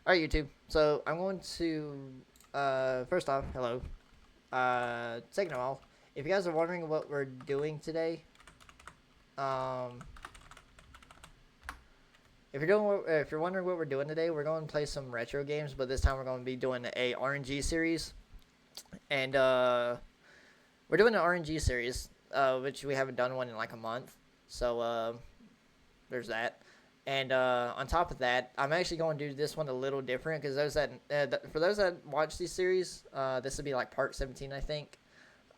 Alright, YouTube. So I'm going to, first off, hello. Second of all, if you guys are wondering what we're doing today, um, if you're wondering what we're doing today, we're going to play some retro games, but this time we're going to be doing a RNG series, and we're doing an RNG series, which we haven't done one in like a month, so there's that. And on top of that, I'm actually going to do this one a little different because for those that watch these series, this would be like part 17, I think,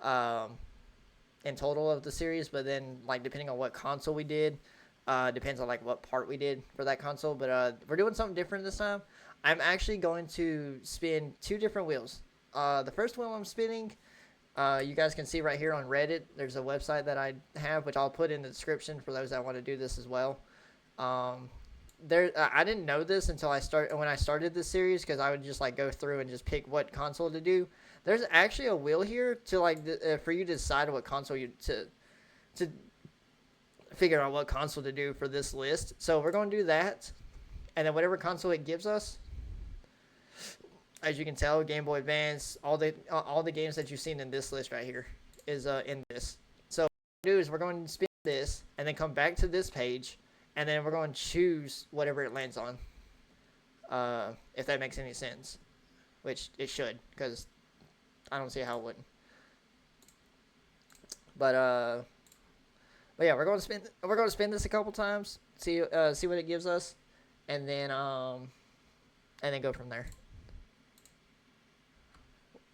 um, in total of the series. But then, like depending on what console we did, depends on like what part we did for that console. But we're doing something different this time. I'm actually going to spin two different wheels. The first wheel I'm spinning, you guys can see right here on Reddit. There's a website that I have, which I'll put in the description for those that want to do this as well. I didn't know this until when I started this series, because I would just like go through and just pick what console to do. There's actually a wheel here to like for you to decide what console to figure out what console to do for this list. So we're going to do that, and then whatever console it gives us. As you can tell, Game Boy Advance, all the games that you've seen in this list right here is in this. So what we're going to do is we're going to spin this and then come back to this page. And then we're going to choose whatever it lands on, if that makes any sense, which it should, because I don't see how it wouldn't. But yeah, we're going to spin this a couple times, see what it gives us, and then go from there.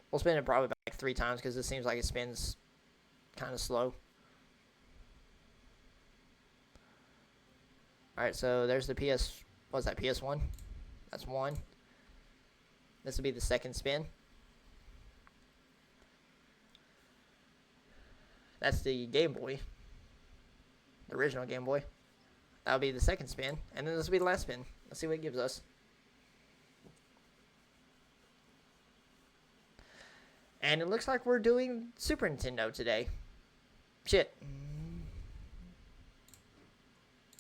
We'll spin it probably about like 3 times because it seems like it spins kind of slow. Alright, so there's the what's that, PS1? That's 1. This will be the second spin. That's the Game Boy. The original Game Boy. That'll be the second spin. And then this will be the last spin. Let's see what it gives us. And it looks like we're doing Super Nintendo today. Shit.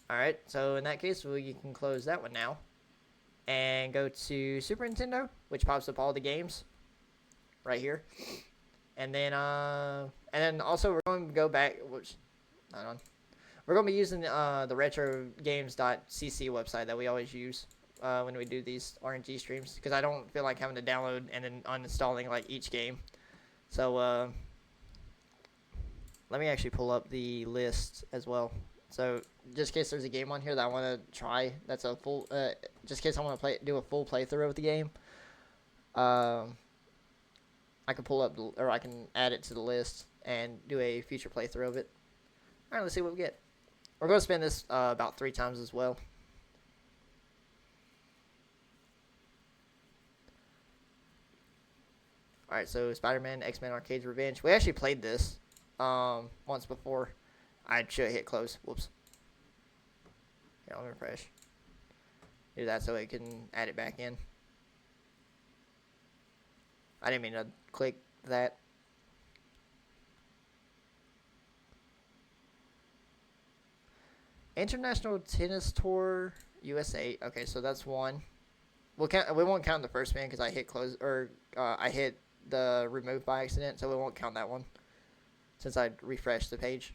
Alright, so in that case, you can close that one now. And go to Super Nintendo, which pops up all the games. Right here. And then also we're going to go back, hold on. We're going to be using the retrogames.cc website that we always use when we do these RNG streams. Because I don't feel like having to download and then uninstalling like each game. So, let me actually pull up the list as well. So, just in case there's a game on here that I want to try, that's a full, just in case I want to do a full playthrough of the game, I can pull up, or I can add it to the list and do a future playthrough of it. Alright, let's see what we get. We're going to spin this about 3 times as well. Alright, so Spider-Man, X-Men Arcade's Revenge. We actually played this once before. I should hit close. Whoops. Here, let me refresh. Do that so it can add it back in. I didn't mean to click that. International Tennis Tour USA. Okay, so that's 1. We won't count the first spin because I hit close, or I hit the remove by accident, so we won't count that one since I refreshed the page.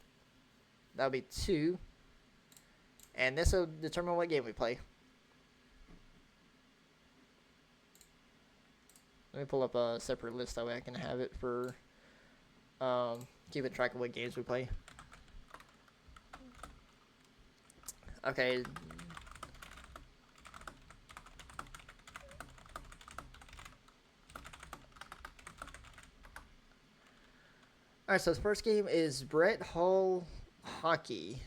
That'll be 2. And this will determine what game we play. Let me pull up a separate list that way I can have it for keeping track of what games we play. Okay. Alright, so the first game is Brett Hull Hockey.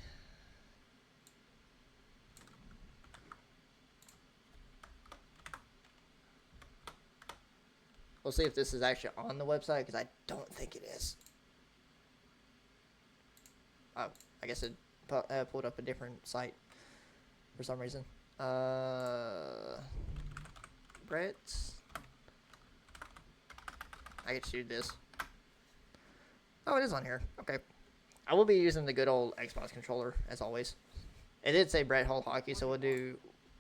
We'll see if this is actually on the website, because I don't think it is. Oh, I guess it pulled up a different site for some reason. Brett. I get to do this. Oh, it is on here. Okay. I will be using the good old Xbox controller, as always. It did say Brett Hull Hockey, so we'll do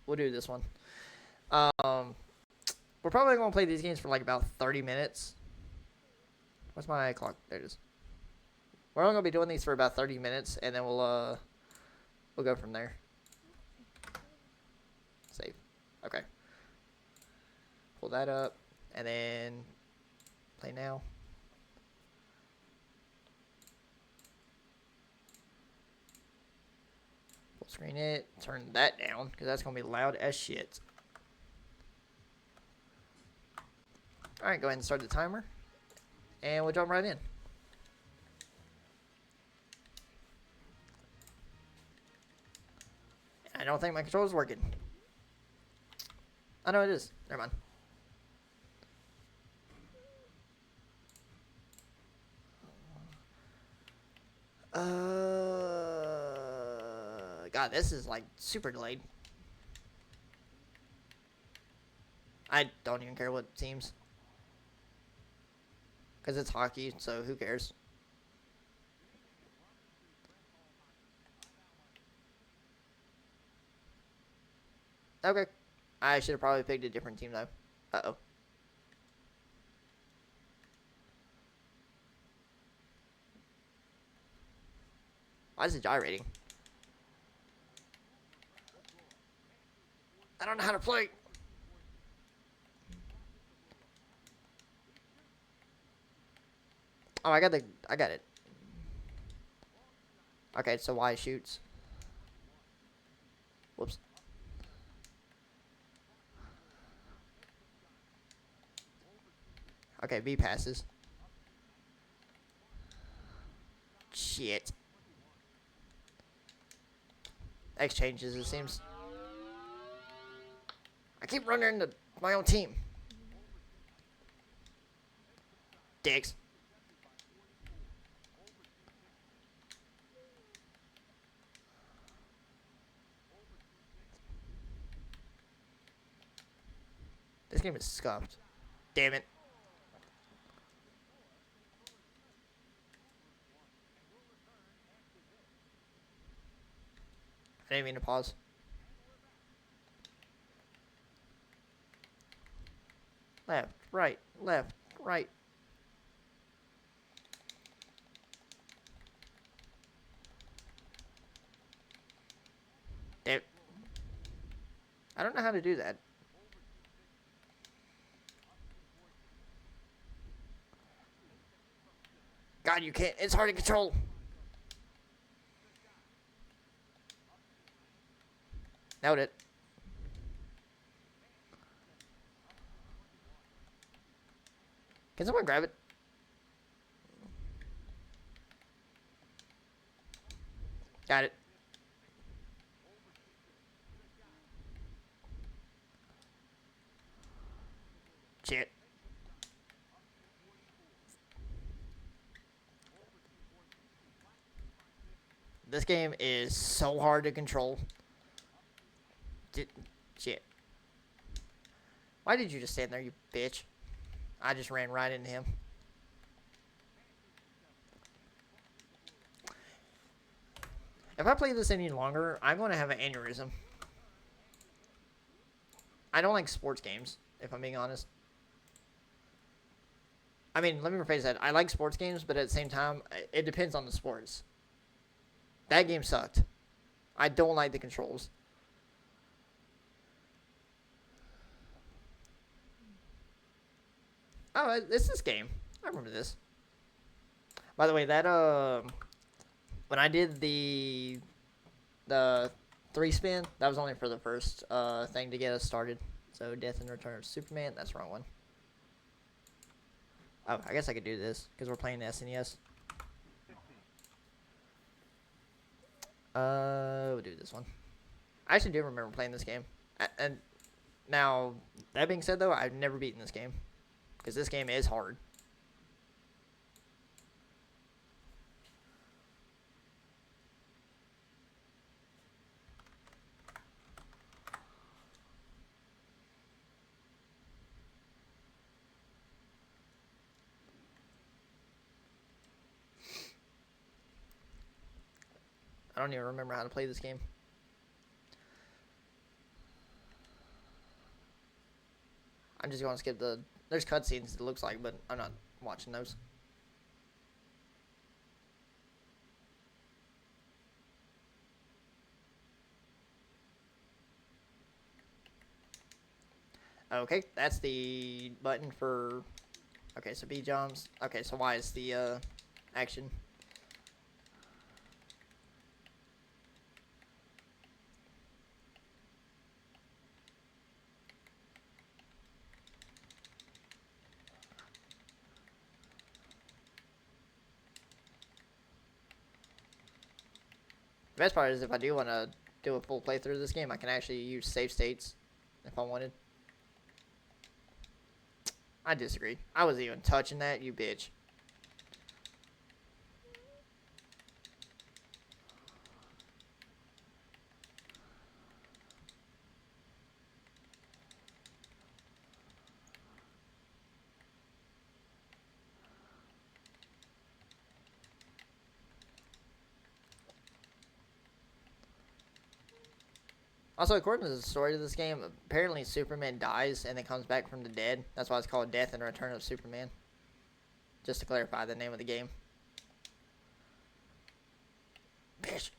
this one. We're probably going to play these games for like about 30 minutes. What's my clock? There it is. We're only going to be doing these for about 30 minutes, and then we'll go from there. Save. Okay. Pull that up, and then play now. Full screen it. Turn that down, because that's going to be loud as shit. Alright, go ahead and start the timer. And we'll jump right in. I don't think my controller's working. I know it is. Never mind. God, this is like super delayed. I don't even care what teams. Because it's hockey, so who cares? Okay. I should have probably picked a different team, though. Uh-oh. Why is it gyrating? I don't know how to play. Oh, I got it. Okay, so Y shoots. Whoops. Okay, B passes. Shit. X changes, it seems. I keep running into my own team. Dicks. This game is scuffed. Damn it. I didn't mean to pause. Left, right, left, right. Damn. I don't know how to do that. God, you can't. It's hard to control. Nailed it. Can someone grab it? Got it. Shit. This game is so hard to control. Shit. Why did you just stand there, you bitch? I just ran right into him. If I play this any longer, I'm going to have an aneurysm. I don't like sports games, if I'm being honest. I mean, let me rephrase that. I like sports games, but at the same time, it depends on the sports. That game sucked. I don't like the controls. Oh, it's this game. I remember this. By the way, that when I did the 3-spin, that was only for the first thing to get us started. So, Death and Return of Superman. That's the wrong one. Oh, I guess I could do this because we're playing the SNES. We'll do this one. I actually do remember playing this game. And now, that being said, though, I've never beaten this game because this game is hard. I don't even remember how to play this game. I'm just going to skip the... There's cutscenes, it looks like, but I'm not watching those. Okay, that's the button for... Okay, so B jumps. Okay, so Y is the action. The best part is if I do want to do a full playthrough of this game, I can actually use save states if I wanted. I disagree. I wasn't even touching that, you bitch. Also, according to the story of this game, apparently Superman dies and then comes back from the dead. That's why it's called Death and Return of Superman. Just to clarify the name of the game. Bitch.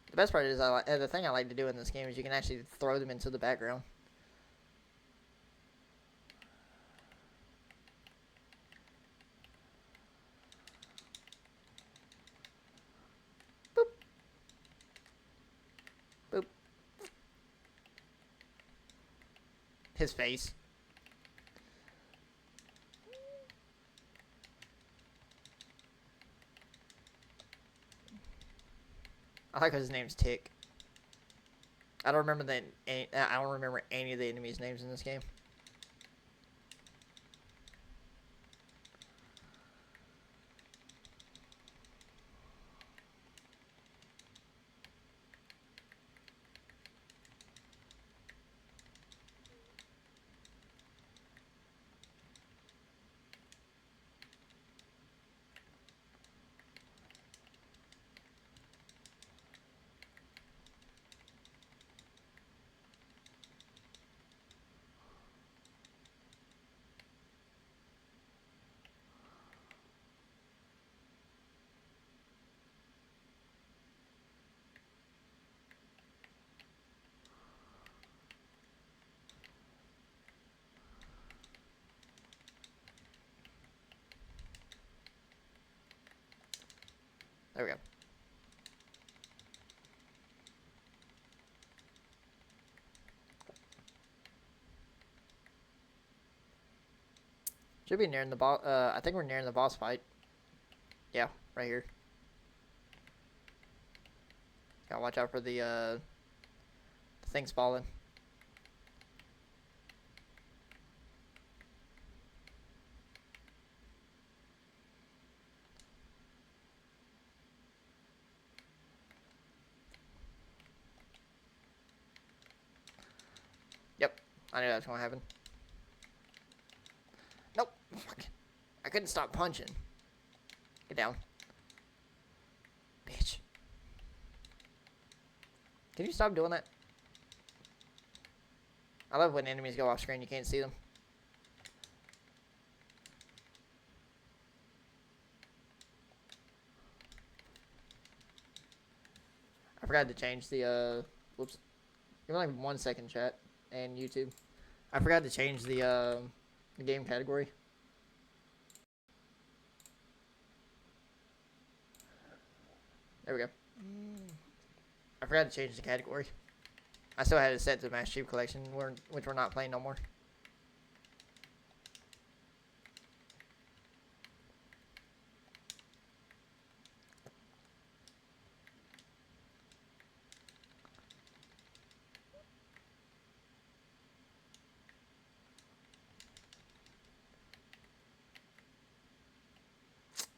The best part is the thing I like to do in this game is you can actually throw them into the background. Boop. Boop. His face. I like his name's Tick. I don't remember any of the enemies' names in this game. There we go. Should be nearing the boss. I think we're nearing the boss fight. Yeah, right here. Gotta watch out for the things falling. Yep, I knew that was gonna happen. Nope. Fuck. I couldn't stop punching. Get down. Bitch. Can you stop doing that? I love when enemies go off screen, you can't see them. I forgot to change the, whoops. Give me like 1 second, chat, and YouTube. I forgot to change the game category. There we go. I forgot to change the category. I still had it set to Master Chief Collection, which we're not playing no more.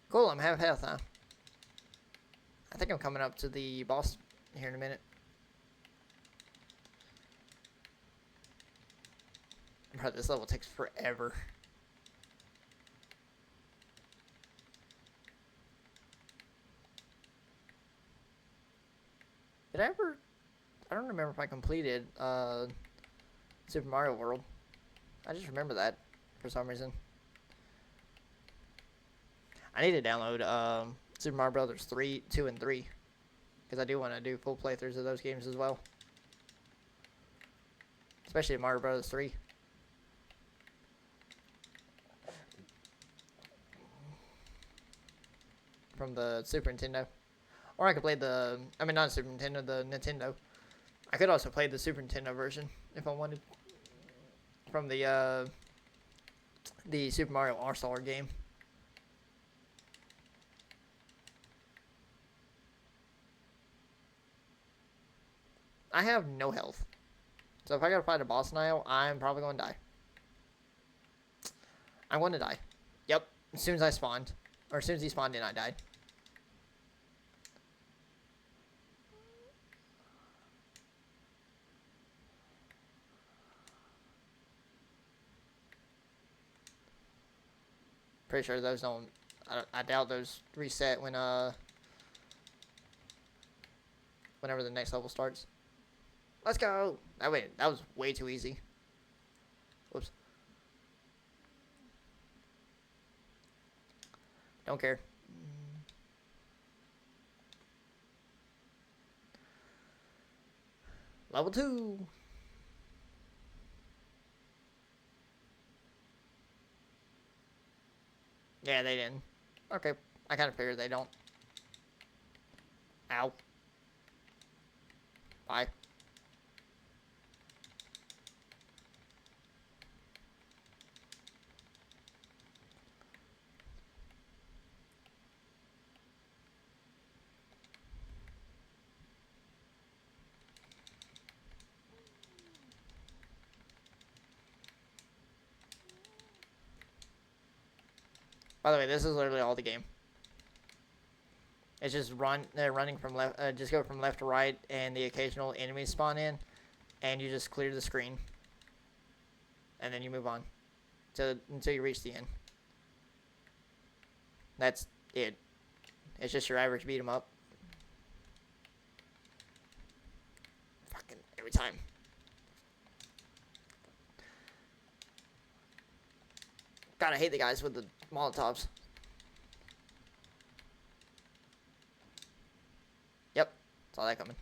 Cool, I'm half health now. I think I'm coming up to the boss here in a minute. Bro, this level takes forever. Did I ever? I don't remember if I completed Super Mario World. I just remember that for some reason. I need to download Super Mario Brothers 3, 2, and 3 because I do want to do full playthroughs of those games as well, especially Mario Brothers 3. From the Super Nintendo. Or I could play the, I mean not Super Nintendo, the Nintendo. I could also play the Super Nintendo version if I wanted. From the Super Mario All-Star game. I have no health. So if I gotta fight a boss now, I'm probably gonna die. I'm gonna die. Yep. As soon as I spawned. Or as soon as he spawned in, I died. Pretty sure those don't... I doubt those reset when, whenever the next level starts. Let's go! Oh, wait, that was way too easy. Whoops. Don't care. Level 2! Yeah, they didn't. Okay, I kind of figured they don't. Ow. Bye. By the way, this is literally all the game. It's just running from left, just go from left to right, and the occasional enemies spawn in, and you just clear the screen, and then you move on, until you reach the end. That's it. It's just your average beat 'em up. Fucking every time. God, I hate the guys with the Molotovs. Yep, saw that coming.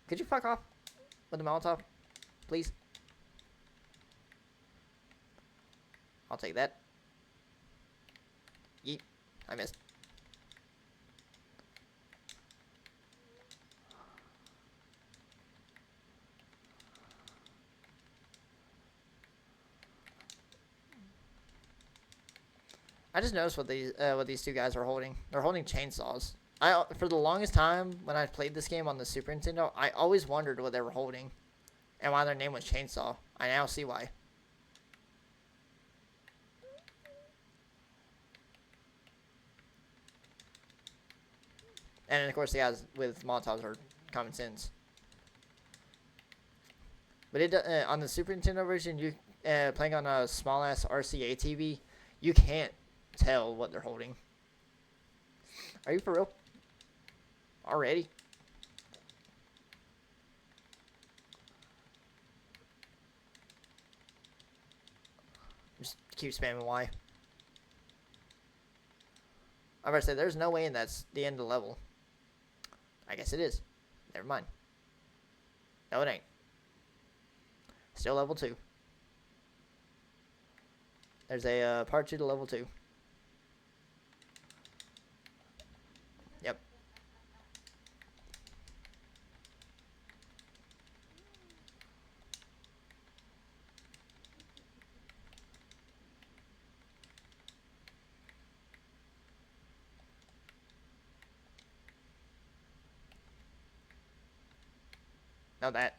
Could you fuck off with the Molotov, please? I'll take that. Yeet. I missed. I just noticed what these two guys are holding. They're holding chainsaws. For the longest time when I played this game on the Super Nintendo, I always wondered what they were holding and why their name was Chainsaw. I now see why. And of course, the guys with Molotovs are common sense. But on the Super Nintendo version, you playing on a small ass RCA TV, you can't tell what they're holding. Are you for real? Already? Just keep spamming Y. I'm about to say, there's no way in that's the end of the level. I guess it is. Never mind. No, it ain't. Still level 2. There's a part 2 to level 2. Yep. Now that.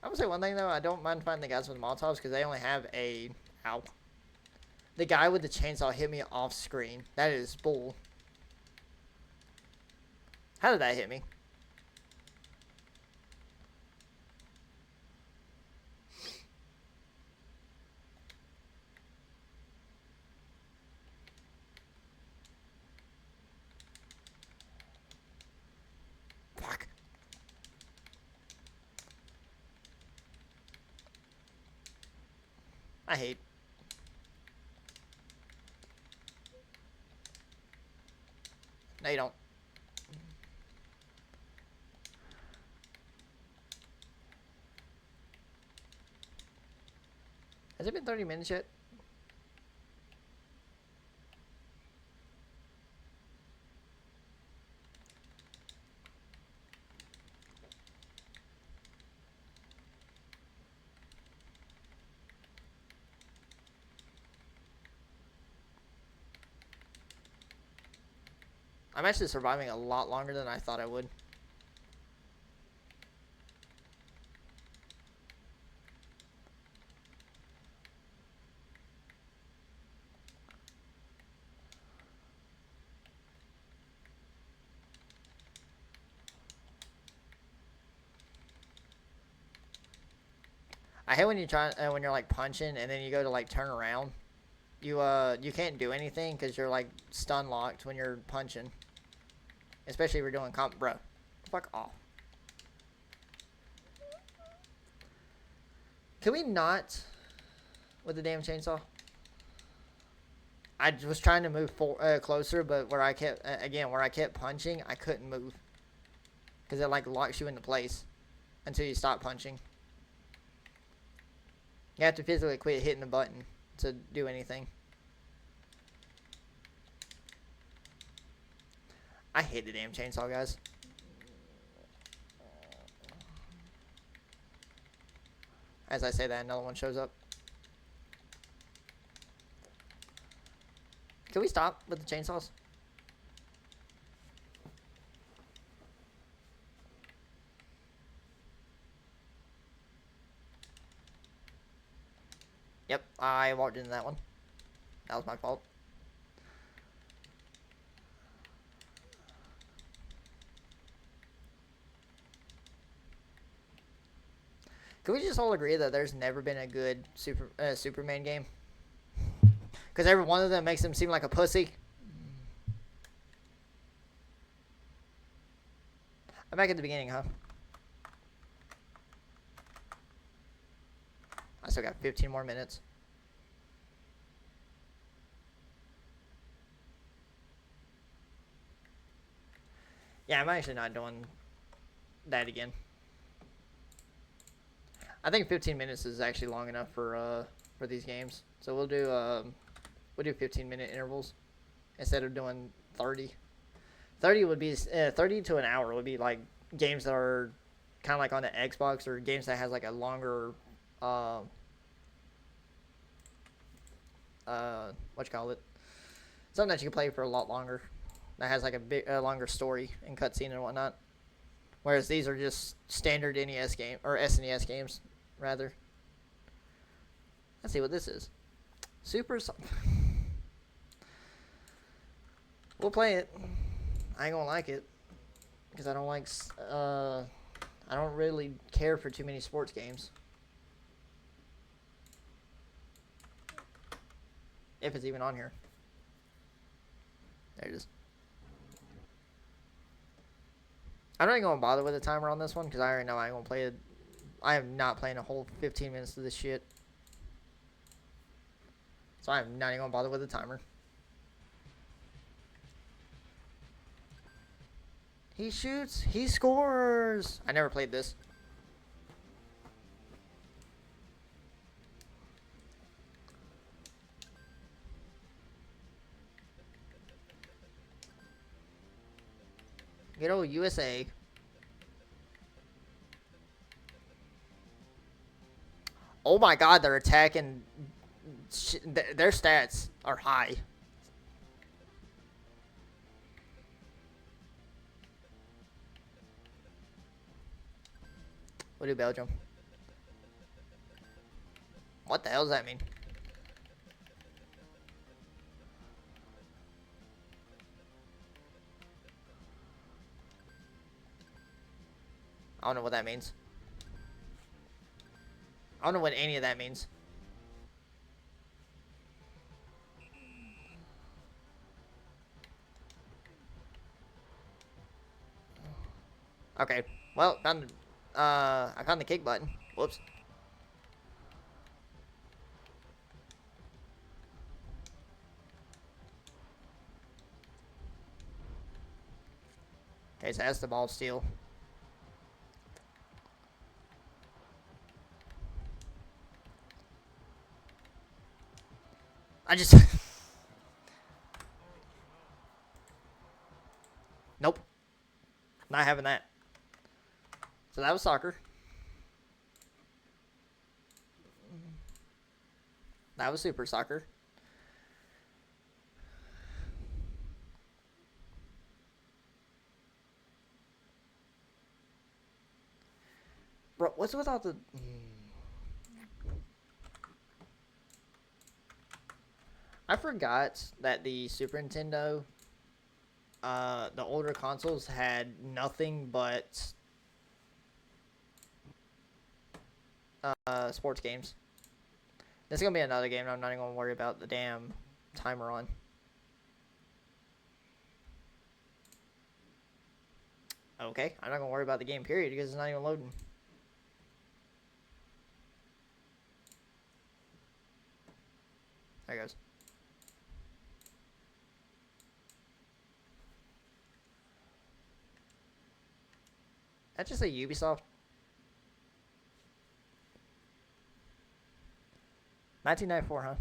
I would say one thing though, I don't mind finding the guys with the Molotovs because they only have a... Ow. The guy with the chainsaw hit me off screen. That is bull. How did that hit me? I hate. No, you don't. Has it been 30 minutes yet? I'm actually surviving a lot longer than I thought I would. I hate when you try when you're like punching and then you go to like turn around. You can't do anything because you're like stun locked when you're punching. Especially if you're doing bro. Fuck off. Can we not with the damn chainsaw? I was trying to move closer, but where I kept punching, I couldn't move because it like locks you into place until you stop punching. You have to physically quit hitting the button to do anything. I hate the damn chainsaw, guys. As I say that, another one shows up. Can we stop with the chainsaws? Yep, I walked into that one. That was my fault. Can we just all agree that there's never been a good Superman game? Because every one of them makes him seem like a pussy. I'm back at the beginning, huh? I still got 15 more minutes. Yeah, I'm actually not doing that again. I think 15 minutes is actually long enough for these games. So we'll do 15-minute intervals instead of doing 30. 30 would be 30 to an hour would be like games that are kind of like on the Xbox or games that has like a longer what you call it, something that you can play for a lot longer, that has like a longer story and cutscene and whatnot. Whereas these are just standard NES game or SNES games, rather. Let's see what this is. We'll play it. I ain't gonna like it because I don't really care for too many sports games. If it's even on here. There it is. I'm not even going to bother with a timer on this one because I already know I ain't going to play it. I am not playing a whole 15 minutes of this shit. So I'm not even going to bother with a timer. He shoots. He scores. I never played this. Good old USA. Oh my god, they're attacking. Their stats are high. What do Belgium? What the hell does that mean? I don't know what that means. I don't know what any of that means. Okay. Well, I found the kick button. Whoops. Okay, so that's the ball steal. I just... Nope. Not having that. So that was soccer. That was super soccer. Bro, what's with all the... I forgot that the Super Nintendo, the older consoles had nothing but sports games. This is going to be another game I'm not even going to worry about the damn timer on. Okay, I'm not going to worry about the game period because it's not even loading. There it goes. That's just a Ubisoft. 1994, huh?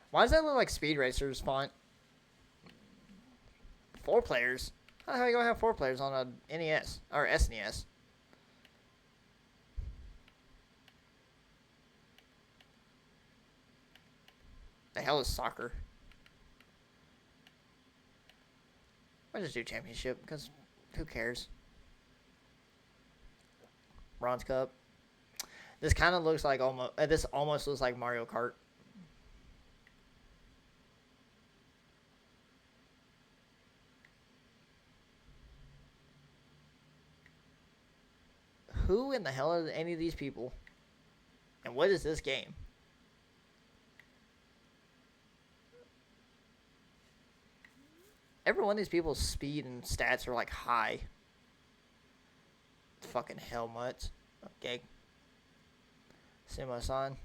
Why does that look like Speed Racer's font? 4 players? How the hell are you going to have 4 players on a NES? Or SNES? The hell is soccer? I just do championship because who cares? Bronze Cup. This kind of looks like almost. This almost looks like Mario Kart. Who in the hell are any of these people? And what is this game? Every one of these people's speed and stats are like high. Fucking helmet. Okay. Simo-san.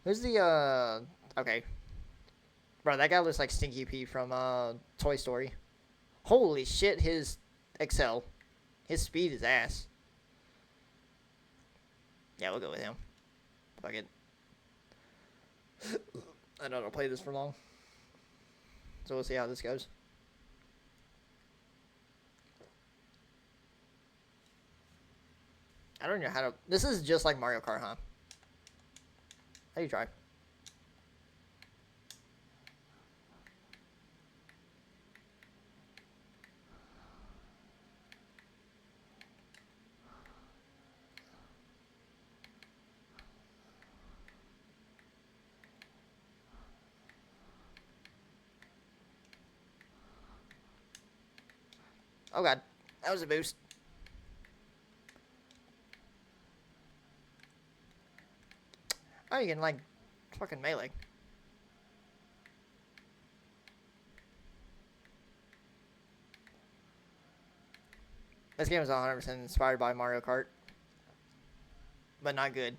Who's the, okay. Bro, that guy looks like Stinky Pete from, Toy Story. Holy shit, his Excel. His speed is ass. Yeah, we'll go with him. Fuck it. I don't know, play this for long. So we'll see how this goes. I don't know how to... This is just like Mario Kart, huh? How do you drive? Oh god, that was a boost. Oh, you can like fucking melee. This game is 100% inspired by Mario Kart, but not good.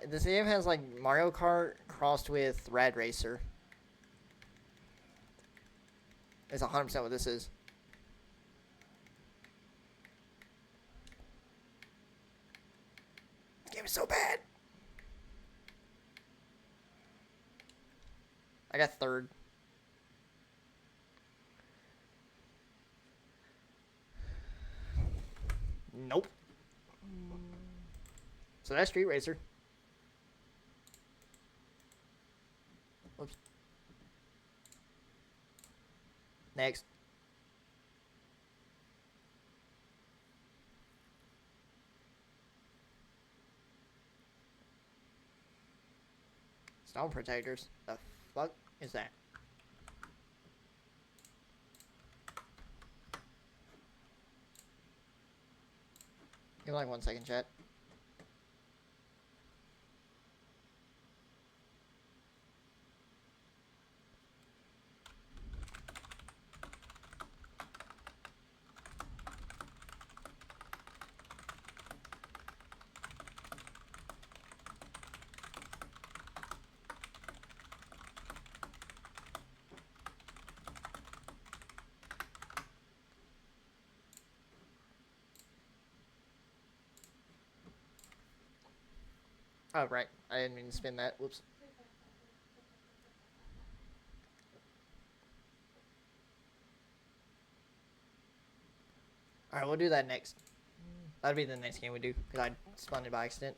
This game has like Mario Kart crossed with Rad Racer. It's 100% what this is. This game is so bad. I got third. Nope. So that's Street Racer. Whoops. Next. Stone Protectors. The fuck is that? Give me like 1 second, chat. Oh, right. I didn't mean to spin that. Whoops. Alright, we'll do that next. That'll be the next game we do, because I spun it by accident.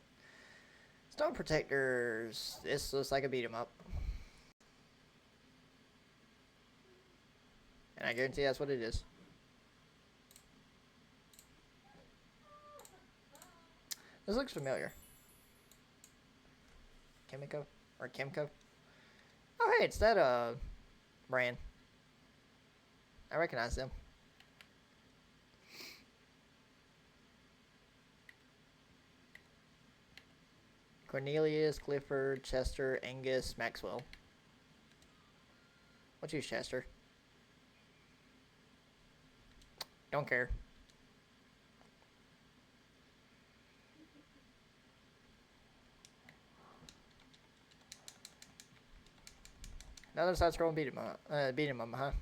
Stone Protectors. This looks like a beat 'em up. And I guarantee that's what it is. This looks familiar. Kimco? Or Kimco? Oh, hey, it's that, brand. I recognize them. Cornelius, Clifford, Chester, Angus, Maxwell. What's you, Chester? Don't care. Another side scrolling beat 'em up, huh?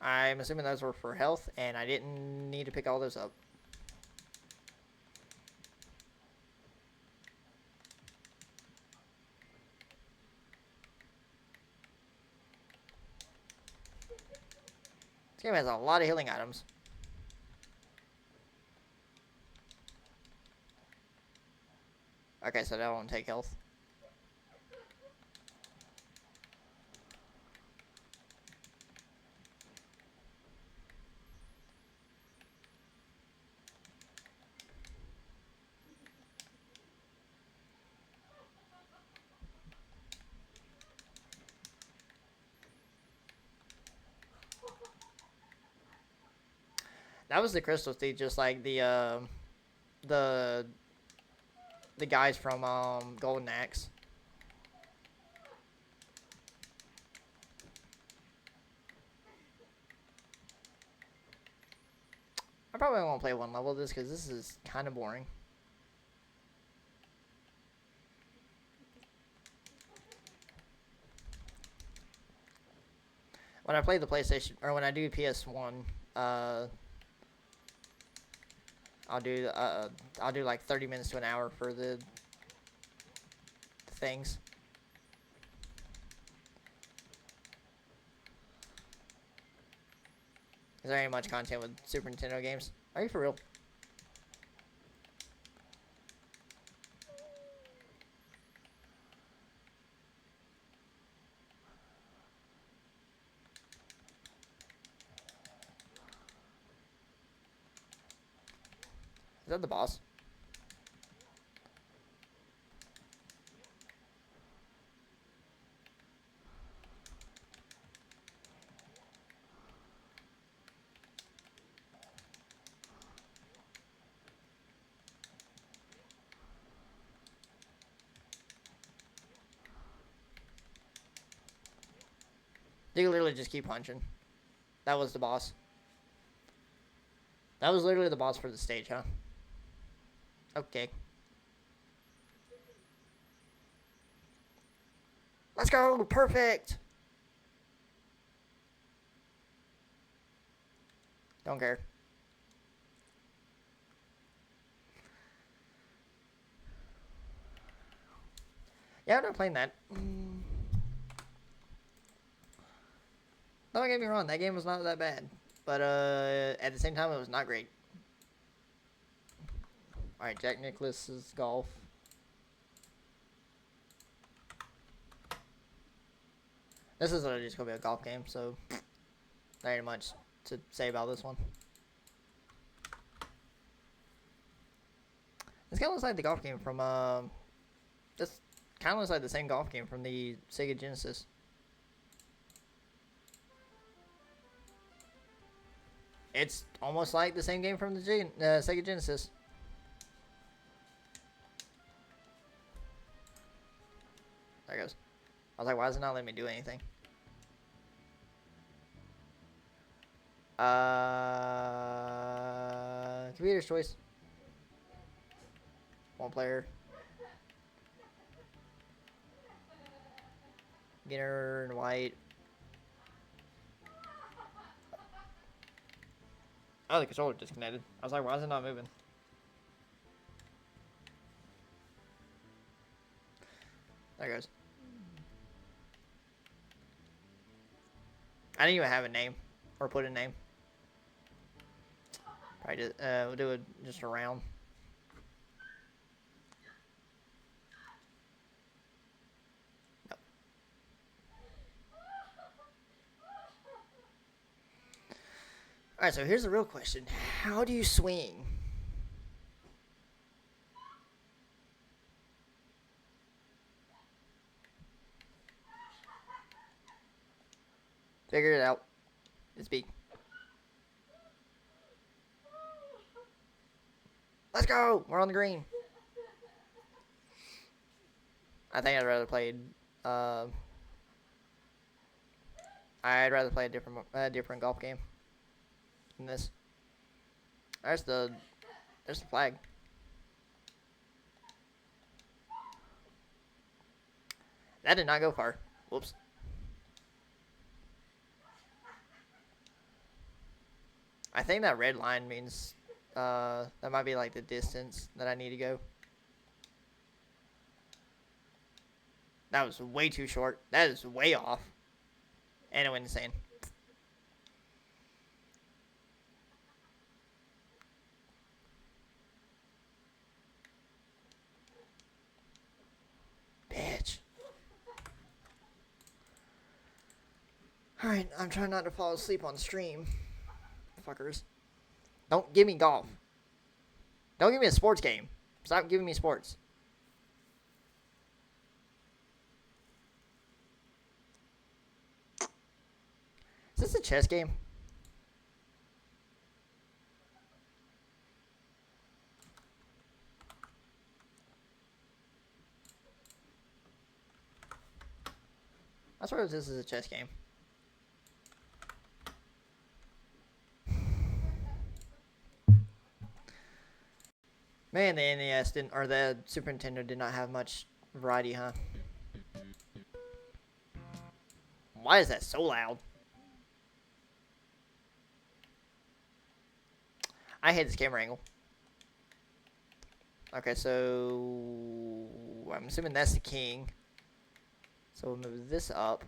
I'm assuming those were for health, and I didn't need to pick all those up. This game has a lot of healing items. Okay, so that won't take health. That was the Crystal Thief, just like the guys from Golden Axe. I probably won't play one level of this because this is kind of boring. When I play the PlayStation, or when I do PS1, I'll do like 30 minutes to an hour for the things. Is there ain't much content with Super Nintendo games? Are you for real? Is that the boss? You literally just keep punching. That was the boss. That was literally the boss for the stage, huh? Okay. Let's go! Perfect! Don't care. Yeah, I'm not playing that. Don't get me wrong, that game was not that bad. But at the same time, it was not great. Alright, Jack Nicklaus's golf. This is literally just gonna be a golf game, so there ain't much to say about this one. This kind of looks like the golf game from this kind of looks like the same golf game from the Sega Genesis. It's almost like the same game from the Sega Genesis. There it goes. I was like, why is it not letting me do anything? Computer's choice. One player. Beginner and white. Oh, the controller disconnected. I was like, why is it not moving? There it goes. I didn't even have a name or put a name. Probably just, we'll do it just around. Nope. Alright, so here's the real question. How do you swing? Figure it out. It's B. Let's go! We're on the green. I think I'd rather play. I'd rather play a different golf game than this. There's the flag. That did not go far. Whoops. I think that red line means that might be like the distance that I need to go. That was way too short. That is way off. And it went insane. Bitch. Alright, I'm trying not to fall asleep on stream. Fuckers. Don't give me golf. Don't give me a sports game. Stop giving me sports. Is this a chess game? I swear this is a chess game. Man, the NES didn't, or the Super Nintendo did not have much variety, huh? Why is that so loud? I hate this camera angle. Okay, so I'm assuming that's the king. So we'll move this up.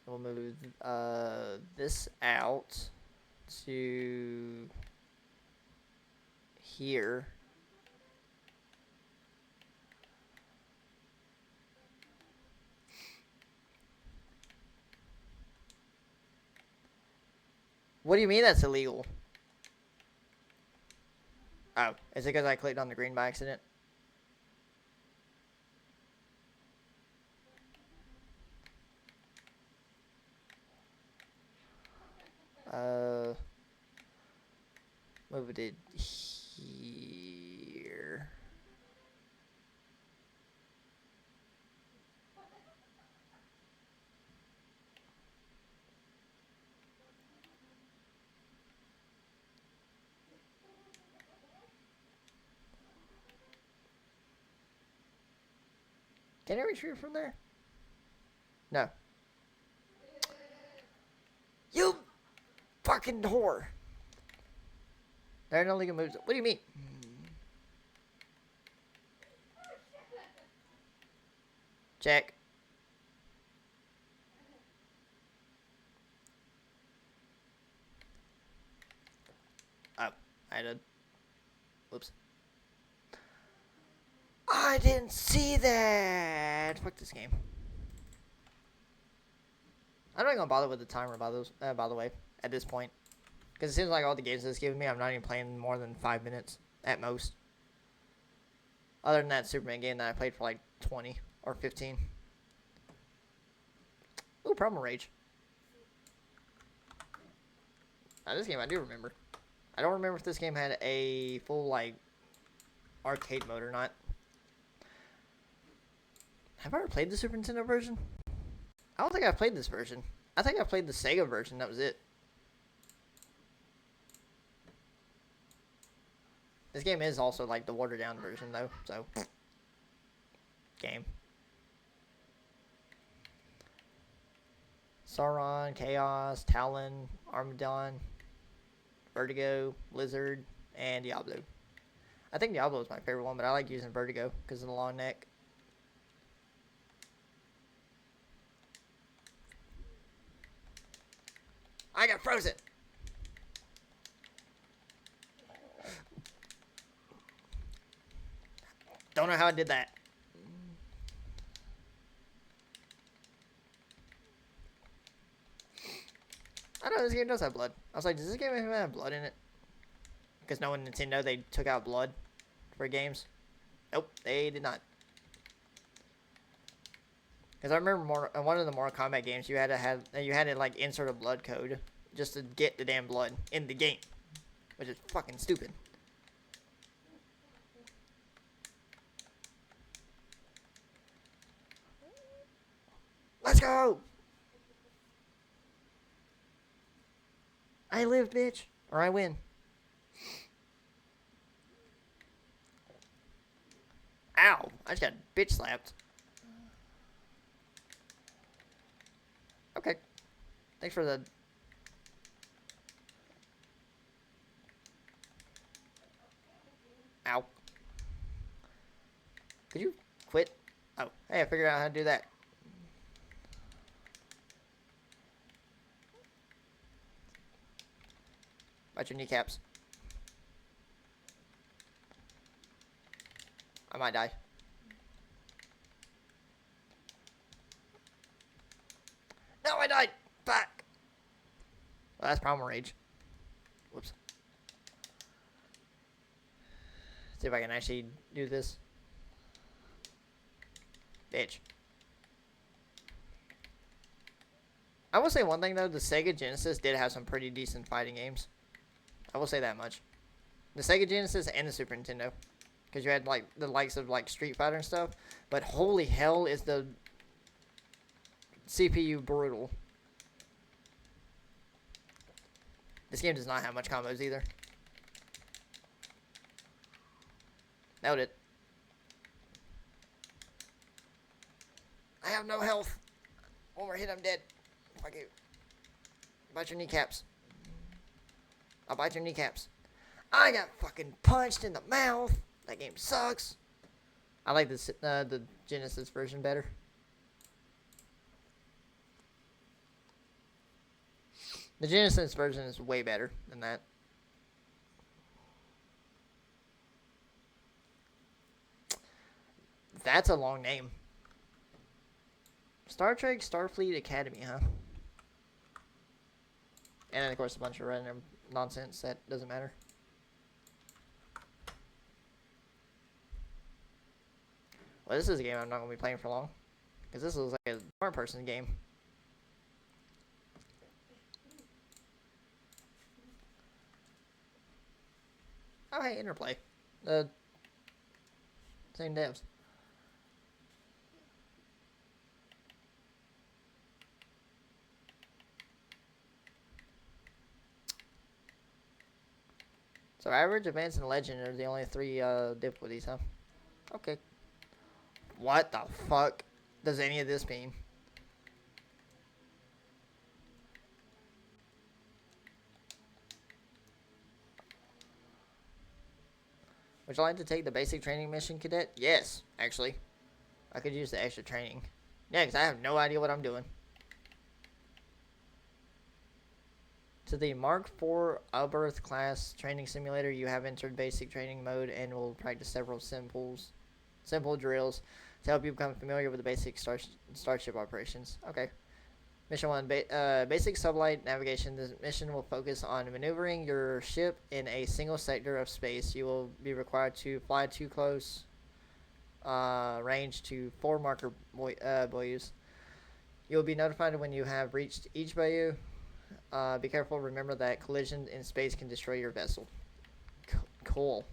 We'll move this out to here. What do you mean that's illegal? Oh, is it because I clicked on the green by accident? Move it here. Can I retrieve from there? No. You fucking whore. There are no legal moves. What do you mean? Check. Oh, I did. Whoops. I didn't see that. Fuck this game. I'm not gonna bother with the timer by the way, at this point. Because it seems like all the games it's giving me, I'm not even playing more than 5 minutes at most. Other than that Superman game that I played for like 20 or 15. Ooh, Problem Rage. Now this game I do remember. I don't remember if this game had a full like arcade mode or not. Have I ever played the Super Nintendo version? I don't think I've played this version. I think I played the Sega version, that was it. This game is also like the watered down version though, so game. Sauron, Chaos, Talon, Armadon, Vertigo, Blizzard, and Diablo. I think Diablo is my favorite one, but I like using Vertigo because of the long neck. I got frozen! Don't know how I did that. I know this game does have blood. I was like, does this game even have blood in it? Because knowing Nintendo, they took out blood for games. Nope, they did not. Because I remember one of the Mortal Kombat games, you had to like insert a blood code just to get the damn blood in the game, which is fucking stupid. Let's go! I live, bitch, or I win. Ow! I just got bitch slapped. Okay. Thanks for the... Ow. Could you quit? Oh, hey, I figured out how to do that. Bite your kneecaps. I might die. No, I died! Fuck! Well, that's Primal Rage. Whoops. See if I can actually do this. Bitch. I will say one thing though, the Sega Genesis did have some pretty decent fighting games. I will say that much. The Sega Genesis and the Super Nintendo. Because you had like the likes of like Street Fighter and stuff. But holy hell is the CPU brutal. This game does not have much combos either. Nailed it. I have no health. One more hit, I'm dead. Fuck you. Bite your kneecaps. I'll bite your kneecaps. I got fucking punched in the mouth. That game sucks. I like the Genesis version better. The Genesis version is way better than that. That's a long name. Star Trek Starfleet Academy, huh? And then, of course, a bunch of random nonsense that doesn't matter. Well, this is a game I'm not going to be playing for long. Because this is like a third-person game. Oh, hey, Interplay. Same devs. So average, advanced, and legend are the only three difficulties, huh? Okay. What the fuck does any of this mean? Would you like to take the basic training mission, cadet? Yes, actually. I could use the extra training. Yeah, because I have no idea what I'm doing. To the Mark IV Alberth class training simulator, you have entered basic training mode and will practice several simple drills to help you become familiar with the basic starship operations. Okay. Mission 1, basic sublight navigation. This mission will focus on maneuvering your ship in a single sector of space. You will be required to fly too close range to 4 marker buoys. You will be notified when you have reached each bayou. Be careful. Remember that collision in space can destroy your vessel. Cool.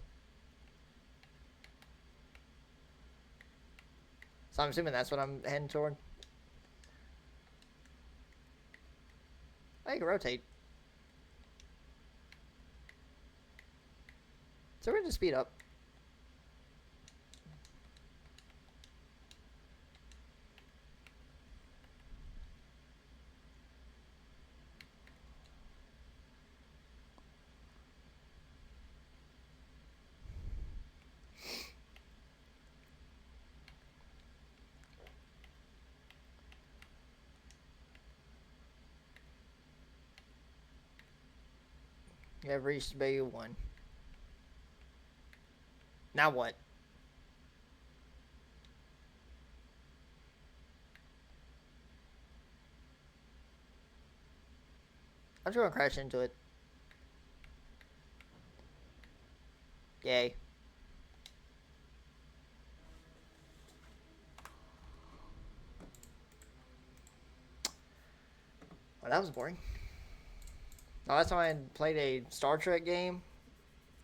So I'm assuming that's what I'm heading toward. I can rotate. So we're going to speed up. You have reached Bay 1. Now what? I'm just going to crash into it. Yay. Well, that was boring. The last time I played a Star Trek game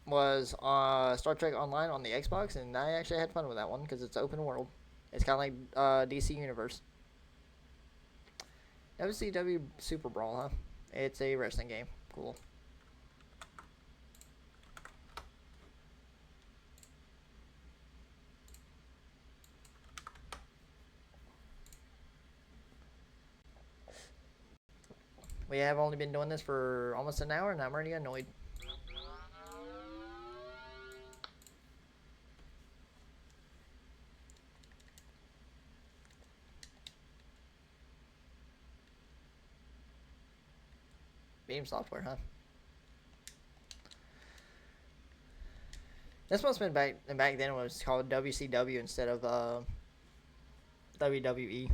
was Star Trek Online on the Xbox, and I actually had fun with that one because it's open world. It's kind of like DC Universe. WCW Super Brawl, huh? It's a wrestling game. Cool. We have only been doing this for almost an hour, and I'm already annoyed. Beam Software, huh? This must have been back then. It was called WCW instead of WWE.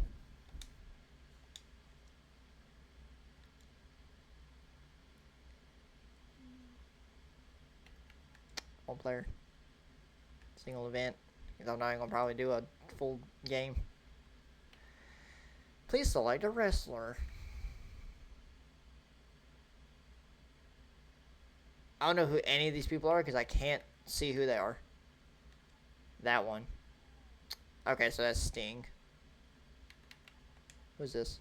One player, single event. Because I'm not gonna probably do a full game. Please select a wrestler. I don't know who any of these people are because I can't see who they are. That one. Okay, so that's Sting. Who's this?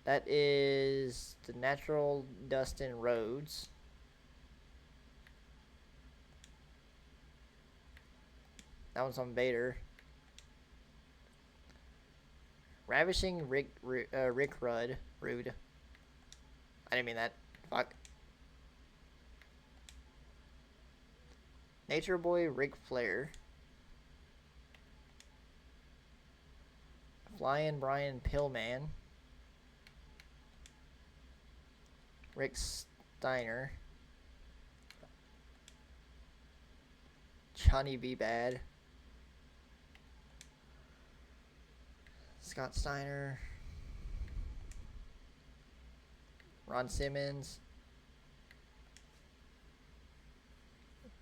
That is the Natural Dustin Rhodes. That one's on Vader. Ravishing Rick Rude. I didn't mean that. Fuck. Nature Boy Ric Flair. Flying Brian Pillman. Rick Steiner. Johnny B. Bad. Scott Steiner. Ron Simmons.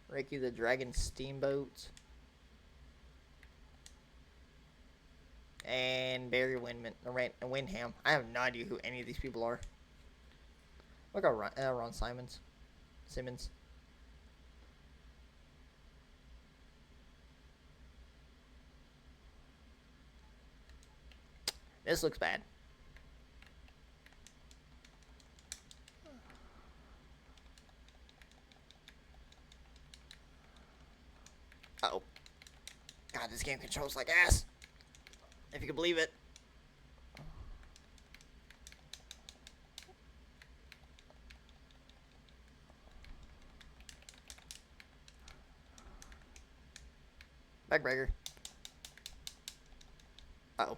Ricky the Dragon Steamboat. And Barry Windham. I have no idea who any of these people are. Look at Ron Simmons. This looks bad. Uh-oh. God, this game controls like ass. If you can believe it. Backbreaker. Uh-oh.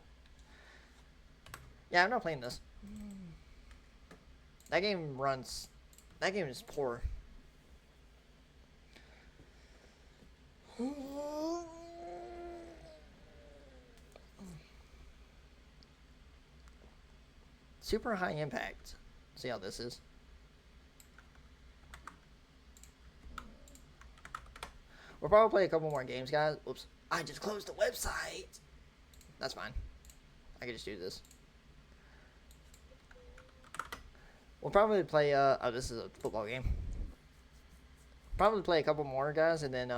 Yeah, I'm not playing this. That game is poor. Super high impact. See how this is. We'll probably play a couple more games, guys. Oops. I just closed the website. That's fine. I can just do this. We'll probably play, oh, this is a football game. Probably play a couple more, guys, and then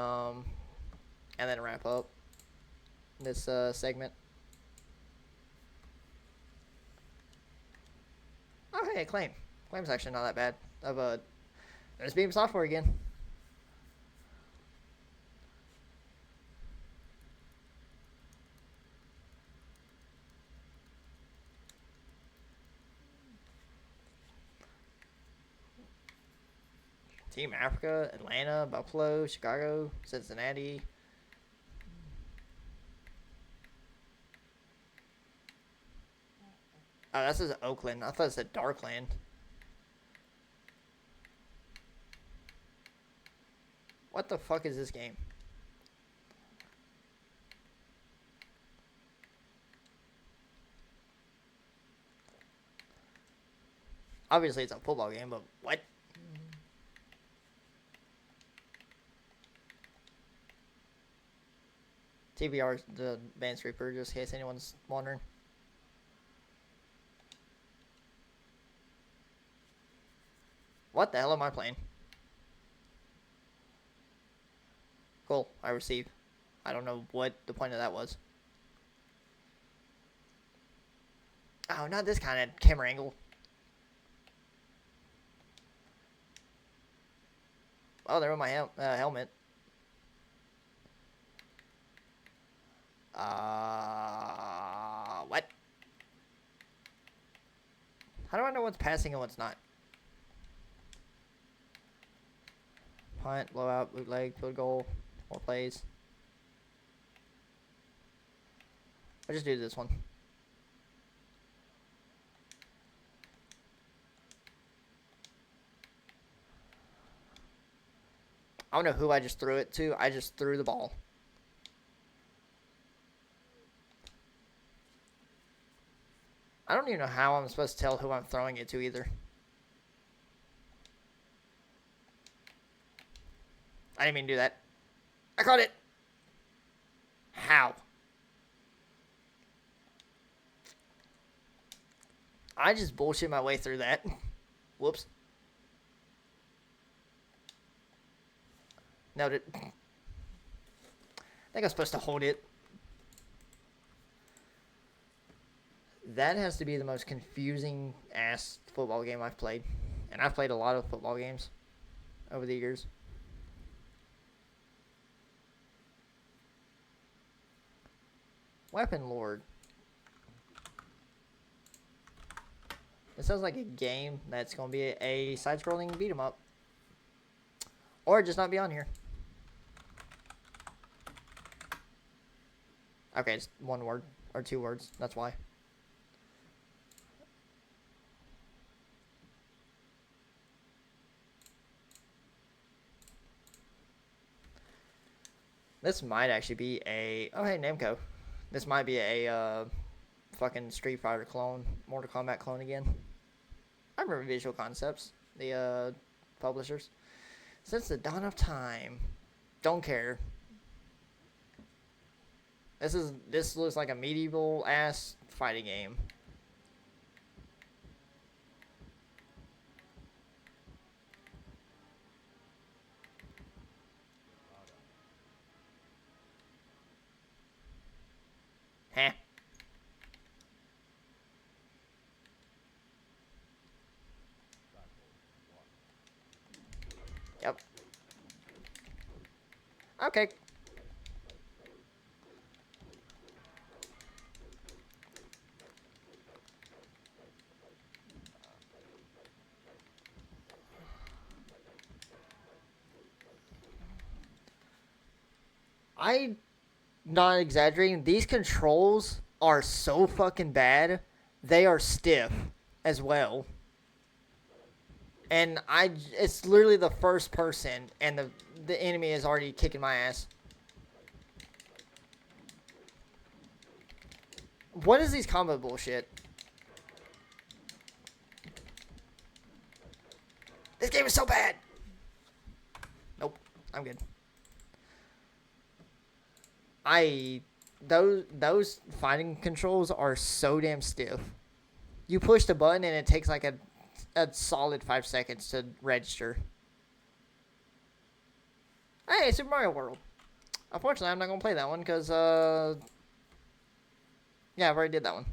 wrap up this, segment. Oh, hey, Claim. Claim's actually not that bad. There's Beam Software again. Team Africa, Atlanta, Buffalo, Chicago, Cincinnati. Oh, that says Oakland. I thought it said Darkland. What the fuck is this game? Obviously, it's a football game, but what? TBR, the TheVanceReapers, just in case anyone's wondering. What the hell am I playing? Cool, I received. I don't know what the point of that was. Oh, not this kind of camera angle. Oh, there went my helmet. What? How do I know what's passing and what's not? Punt, blowout, bootleg, field goal, more plays. I'll just do this one. I don't know who I just threw it to. I just threw the ball. I don't even know how I'm supposed to tell who I'm throwing it to either. I didn't mean to do that. I caught it. How? I just bullshit my way through that. Whoops. Noted. I think I'm supposed to hold it. That has to be the most confusing ass football game I've played. And I've played a lot of football games over the years. Weapon Lord. It sounds like a game that's going to be a side-scrolling beat-em-up. Or just not be on here. Okay, it's one word. Or 2 words. That's why. This might actually be a... Oh, hey, Namco. This might be a fucking Street Fighter clone. Mortal Kombat clone again. I remember Visual Concepts. The publishers. Since the dawn of time. Don't care. This looks like a medieval ass fighting game. Heh. Yep. Okay. I'm not exaggerating. These controls are so fucking bad. They are stiff as well. And it's literally the first person, and the enemy is already kicking my ass. What is these combo bullshit? This game is so bad. Nope, I'm good. Those fighting controls are so damn stiff. You push the button and it takes like a solid 5 seconds to register. Hey, Super Mario World. Unfortunately, I'm not gonna play that one because yeah, I've already did that one.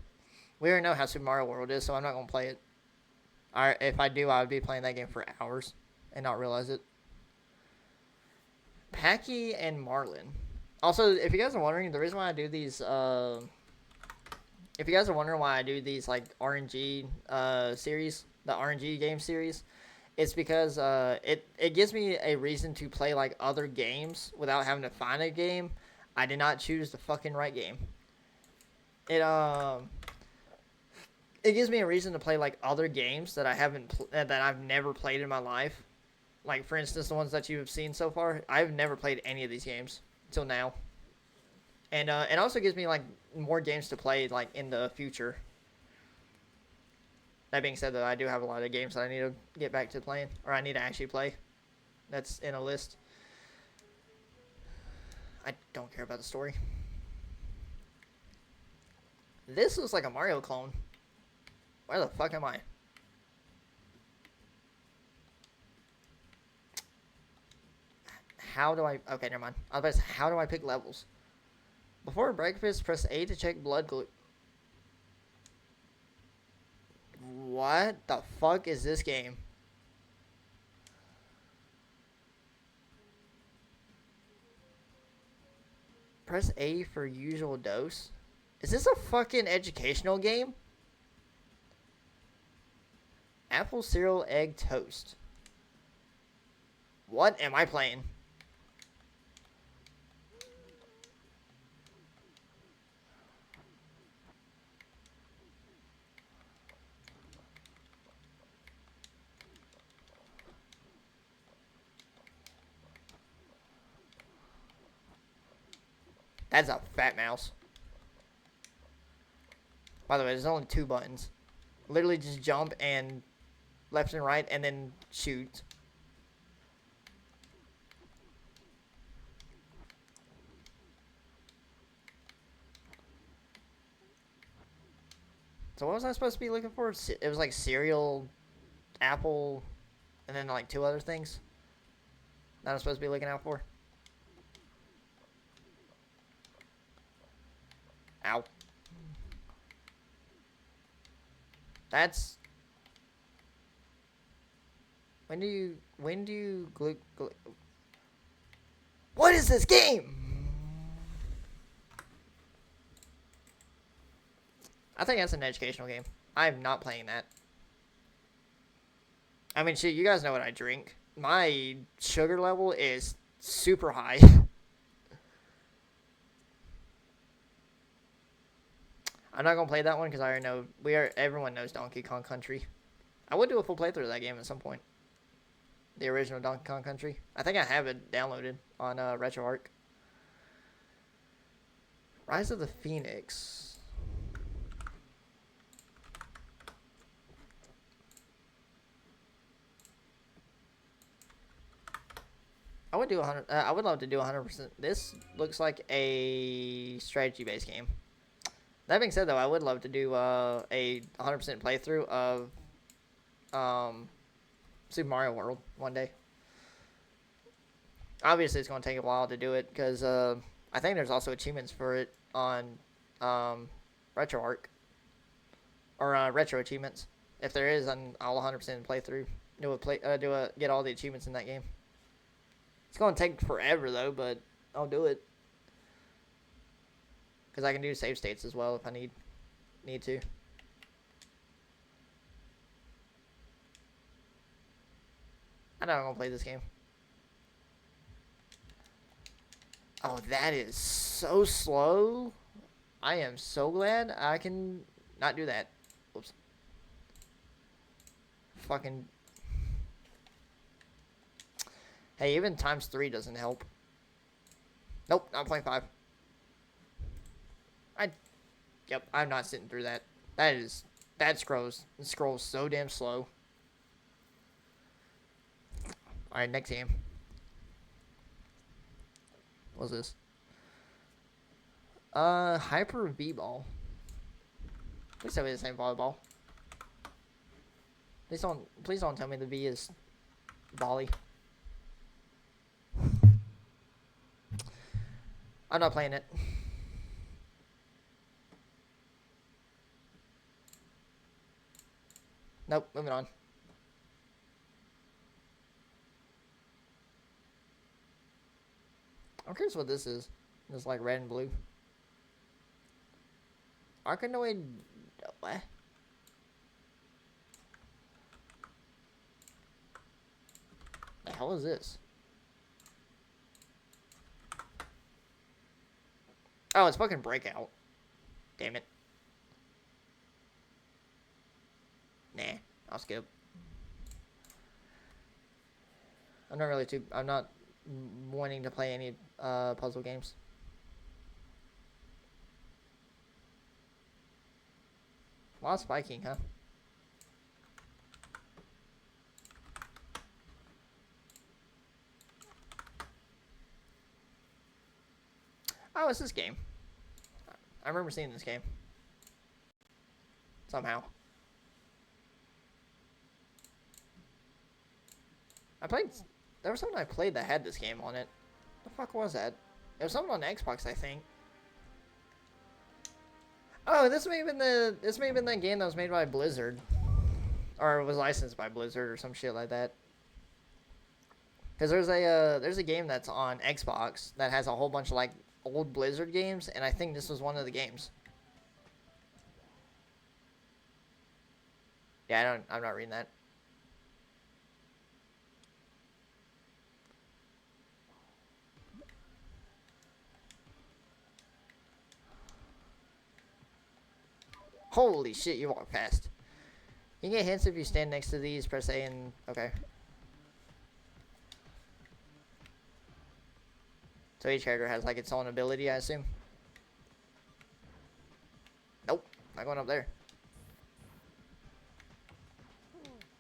We already know how Super Mario World is, so I'm not gonna play it. If I do, I would be playing that game for hours and not realize it. Packy and Marlin. Also, if you guys are wondering, the reason why I do these, if you guys are wondering why I do these like RNG series, the RNG game series, It's because it gives me a reason to play like other games without having to find a game. I did not choose the fucking right game. It it gives me a reason to play like other games that I haven't that I've never played in my life. Like for instance, the ones that you have seen so far, I've never played any of these games until now. And it also gives me like more games to play like in the future. That being said, though, I do have a lot of games that I need to get back to playing, or I need to actually play. That's in a list. I don't care about the story. This looks like a Mario clone. Where the fuck am I? How do I... Okay, never mind. I was about to say, how do I pick levels? Before breakfast, press A to check blood glue. What the fuck is this game? Press A for usual dose. Is this a fucking educational game? Apple cereal egg toast. What am I playing? That's a fat mouse. By the way, there's only 2 buttons. Literally just jump and left and right and then shoot. So what was I supposed to be looking for? It was like cereal, apple, and then like 2 other things that I'm supposed to be looking out for. Ow. That's... When do you What is this game? I think that's an educational game. I'm not playing that. I mean, shit, you guys know what I drink. My sugar level is super high. I'm not gonna play that one because I already know everyone knows Donkey Kong Country. I would do a full playthrough of that game at some point. The original Donkey Kong Country. I think I have it downloaded on RetroArch. Rise of the Phoenix. I would do 100. I would love to do 100%. This looks like a strategy-based game. That being said, though, I would love to do a 100% playthrough of Super Mario World one day. Obviously, it's going to take a while to do it because I think there's also achievements for it on RetroArch or Retro Achievements. If there is, then I'll 100% play through. Get all the achievements in that game. It's going to take forever though, but I'll do it because I can do save states as well if I need to. I know I'm gonna play this game. Oh, that is so slow. I am so glad I can not do that. Oops. Fucking. Hey, even ×3 doesn't help. Nope, not 0.5. Yep, I'm not sitting through that. That scrolls so damn slow. Alright, next game. What's this? Hyper V-Ball. Please tell me this ain't volleyball. Please don't tell me the V is volley. I'm not playing it. Nope, moving on. I'm curious what this is. It's like red and blue. Arkanoid... What? hell is this? Oh, it's fucking Breakout. Damn it. Nah, I'll skip. I'm not wanting to play any puzzle games. A lot of spiking, huh? Oh, it's this game. I remember seeing this game. Somehow. There was something I played that had this game on it. The fuck was that? It was something on the Xbox, I think. Oh, this may have been that game that was made by Blizzard. Or was licensed by Blizzard or some shit like that. Because there's a game that's on Xbox that has a whole bunch of like old Blizzard games, and I think this was one of the games. Yeah, I'm not reading that. Holy shit, you walk past. You can get hints if you stand next to these, press A and... Okay. So each character has like its own ability, I assume. Nope, not going up there.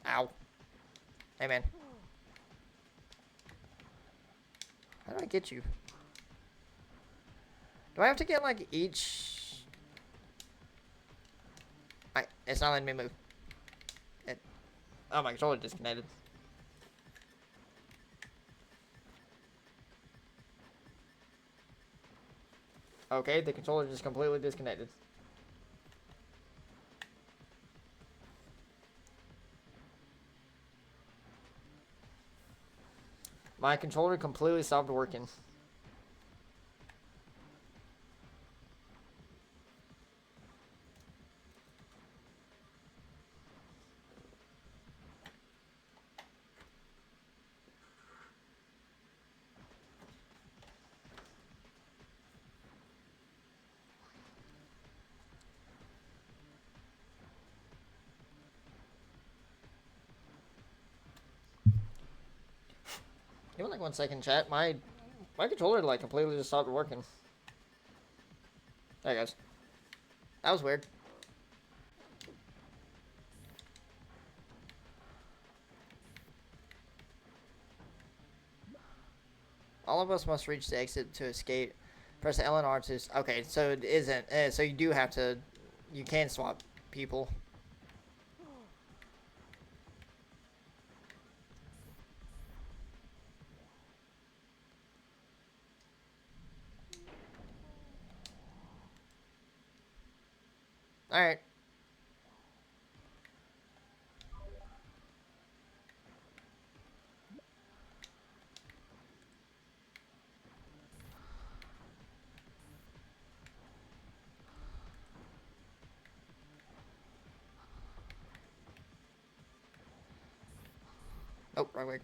Ow. Hey, man. How do I get you? Do I have to get like each... It's not letting me move. Oh, my controller disconnected. Okay, the controller just completely disconnected. My controller completely stopped working. Give me like 1 second, chat. My controller like completely just stopped working. There it goes. That was weird. All of us must reach the exit to escape. Press L and R to... Okay, so it isn't... so you do have to... You can swap people. Alright. Oh, wrong way.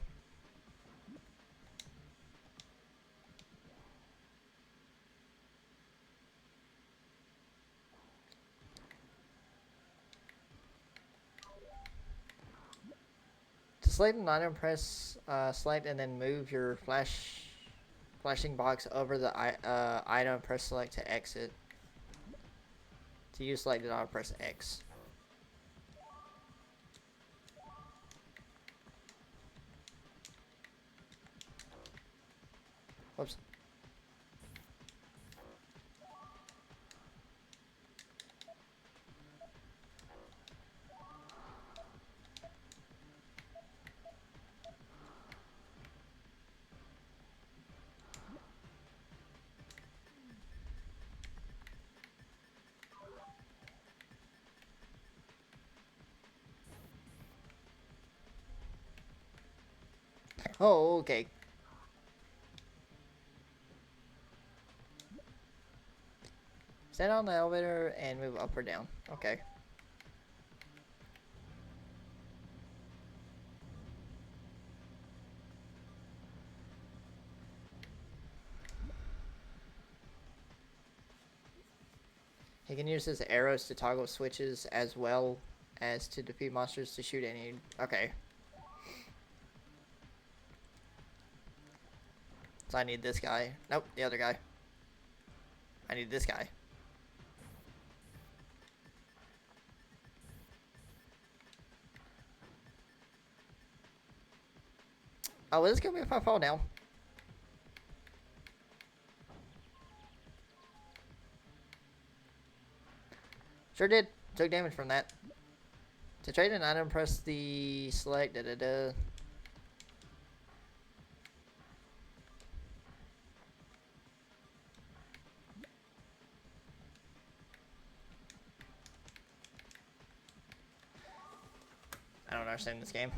To select an item, press select and then move your flashing box over the item. Press select to exit. To use selected item, press X. Whoops. Oh, okay. Stand on the elevator and move up or down. Okay. He can use his arrows to toggle switches as well as to defeat monsters to shoot any... Okay. So I need this guy. Nope, the other guy. I need this guy. Oh, will this kill me if I fall down? Sure did. Took damage from that. To trade an item, press the select da-da-da. I don't understand this game.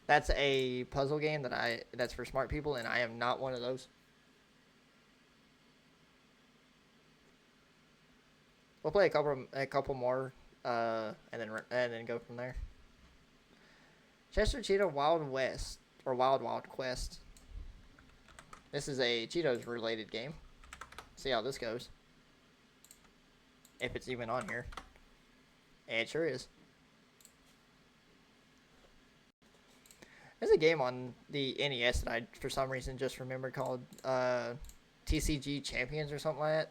That's a puzzle game that's for smart people, and I am not one of those. We'll play a couple more, and then go from there. Chester Cheetah Wild West or Wild Quest. This is a Cheetos related game. See how this goes. If it's even on here. It sure is. There's a game on the NES that I, for some reason, just remembered called TCG Champions or something like that.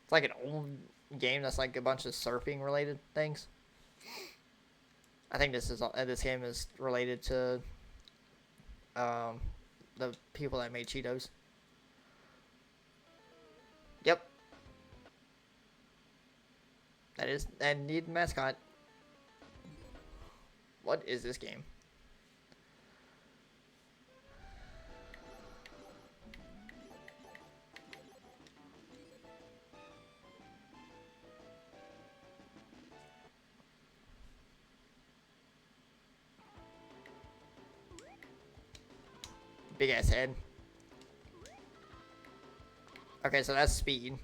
It's like an old game that's like a bunch of surfing related things. I think this game is related to the people that made Cheetos. Yep. And need mascot. What is this game? Big ass head. Okay, so that's speed.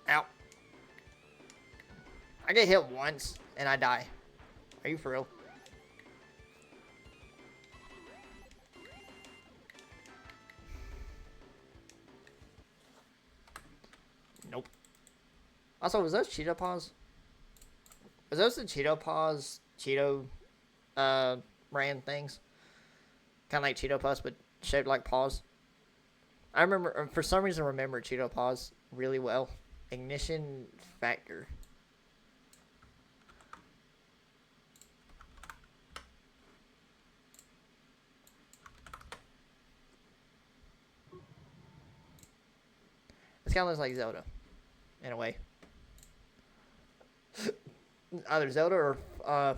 Ow. I get hit once and I die. Are you for real? Nope. Also, was those Cheeto Paws? Was those the Cheeto Paws Cheeto brand things? Kind of like Cheeto Puffs, but shaped like paws. I remember, for some reason, remember Cheeto Paws really well. Ignition Factor. This kind of looks like Zelda, in a way. Either Zelda or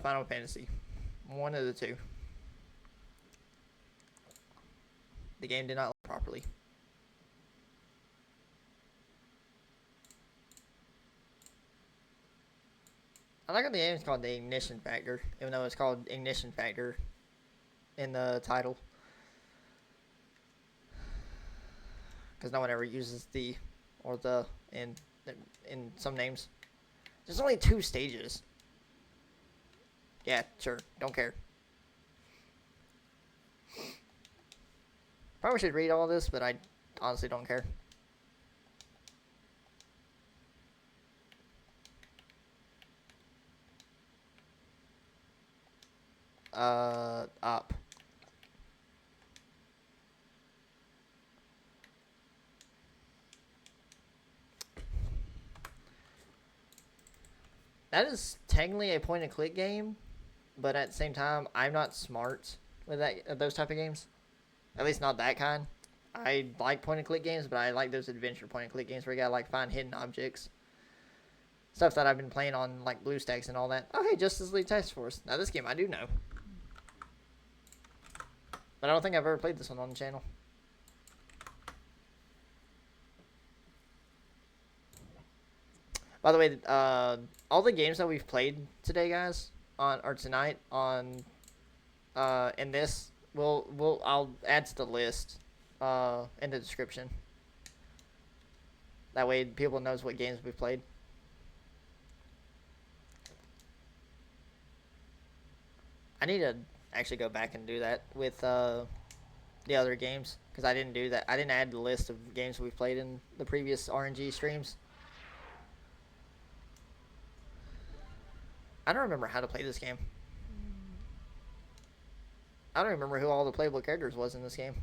Final Fantasy. One of the two. The game did not load properly. I like how the game is called the Ignition Factor, even though it's called Ignition Factor in the title. Because no one ever uses the or the in some names. There's only 2 stages. Yeah, sure. Don't care. Probably should read all this, but I honestly don't care. Up. That is technically a point-and-click game, but at the same time, I'm not smart with those type of games. At least not that kind. I like point-and-click games, but I like those adventure point-and-click games where you gotta like find hidden objects. Stuff that I've been playing on like BlueStacks and all that. Oh, hey, Justice League Task Force. Now this game I do know. But I don't think I've ever played this one on the channel. By the way, all the games that we've played today, guys, tonight in this, I'll add to the list in the description. That way, people knows what games we've played. I need to actually go back and do that with the other games because I didn't do that. I didn't add the list of games we've played in the previous RNG streams. I don't remember how to play this game. I don't remember who all the playable characters was in this game.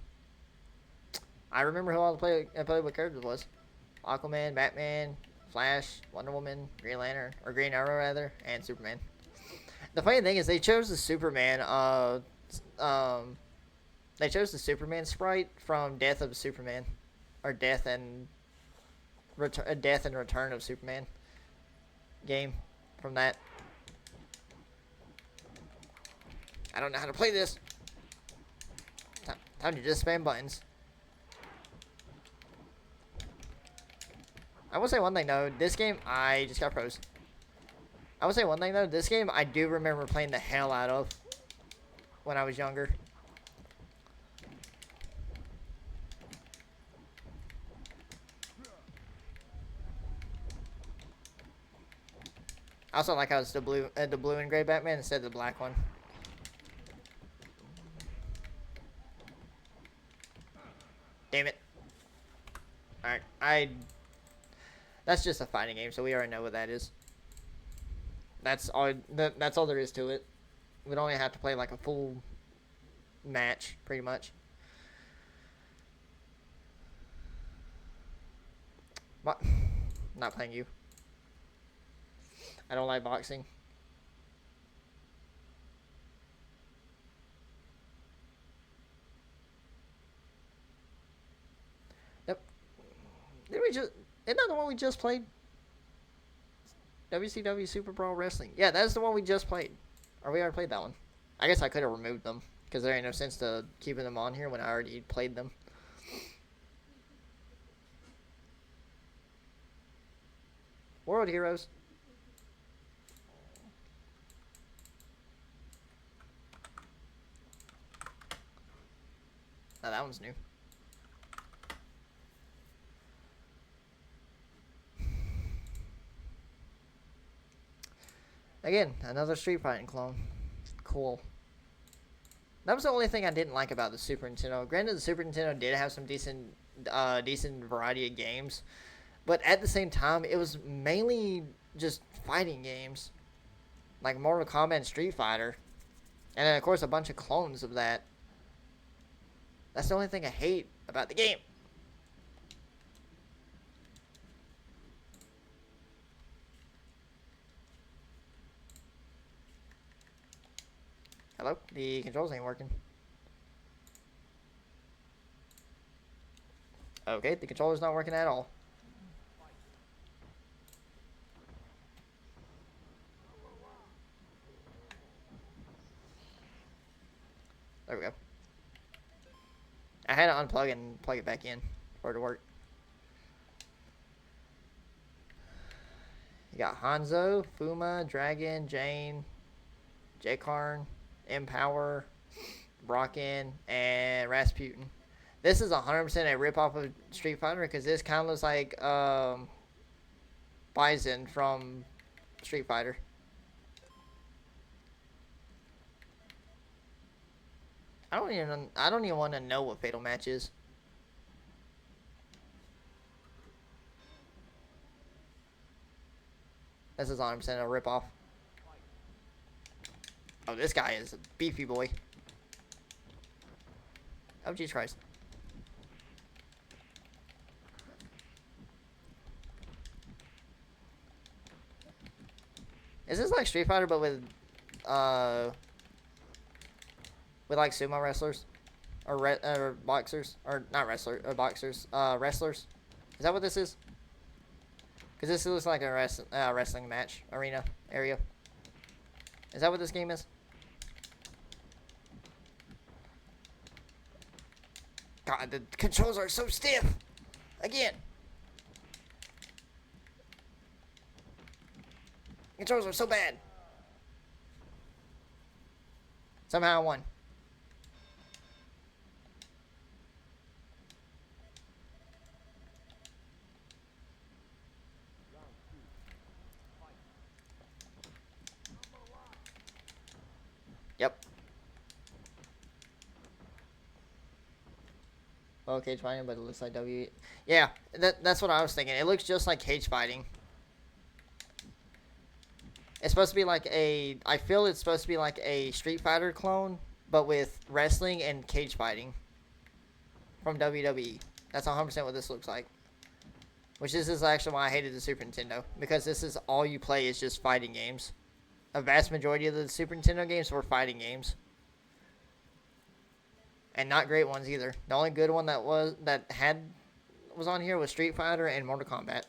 I remember who all the playable characters was. Aquaman, Batman, Flash, Wonder Woman, Green Lantern, or Green Arrow rather, and Superman. The funny thing is they chose the Superman they chose the Superman sprite from Death of Superman, or Death and Return of Superman game from that. I don't know how to play this. Time to just spam buttons. I will say one thing though, this game, I just got froze. I will say one thing though, this game I do remember playing the hell out of when I was younger. I also like how it's the blue and gray Batman instead of the black one. Damn it. Alright, that's just a fighting game, so we already know what that is. That's all there is to it. We'd only have to play like a full match, pretty much. What? Not playing you. I don't like boxing. Yep. Did we just... Isn't that the one we just played? WCW Super Brawl Wrestling. Yeah, that's the one we just played. Or we already played that one. I guess I could have removed them. Because there ain't no sense to keeping them on here when I already played them. World Heroes. Oh, that one's new. Again, another Street Fighting clone. Cool. That was the only thing I didn't like about the Super Nintendo. Granted, the Super Nintendo did have some decent variety of games, but at the same time, it was mainly just fighting games, like Mortal Kombat and Street Fighter, and then of course a bunch of clones of that. That's the only thing I hate about the game. Hello? The controls ain't working. Okay, the controller's not working at all. There we go. I had to unplug and plug it back in for it to work. You got Hanzo, Fuma, Dragon, Jane, J-Karn, Empower, Brocken, and Rasputin. This is 100% a ripoff of Street Fighter because this kind of looks like Bison from Street Fighter. I don't even want to know what Fatal Match is. This is 100% a ripoff. Oh, this guy is a beefy boy. Oh, Jesus Christ. Is this like Street Fighter but with like sumo wrestlers? Or boxers? Or not wrestlers, boxers. Wrestlers? Is that what this is? Because this looks like a wrestling match arena area. Is that what this game is? God, the controls are so stiff! Again! Controls are so bad! Somehow I won. Yep. Well, cage fighting, but it looks like W. Yeah, that's what I was thinking. It looks just like cage fighting. It's supposed to be like a. I feel it's supposed to be like a Street Fighter clone, but with wrestling and cage fighting from WWE. That's 100% what this looks like. Which this is actually why I hated the Super Nintendo, because this is all you play is just fighting games. A vast majority of the Super Nintendo games were fighting games. And not great ones either. The only good one that was on here was Street Fighter and Mortal Kombat.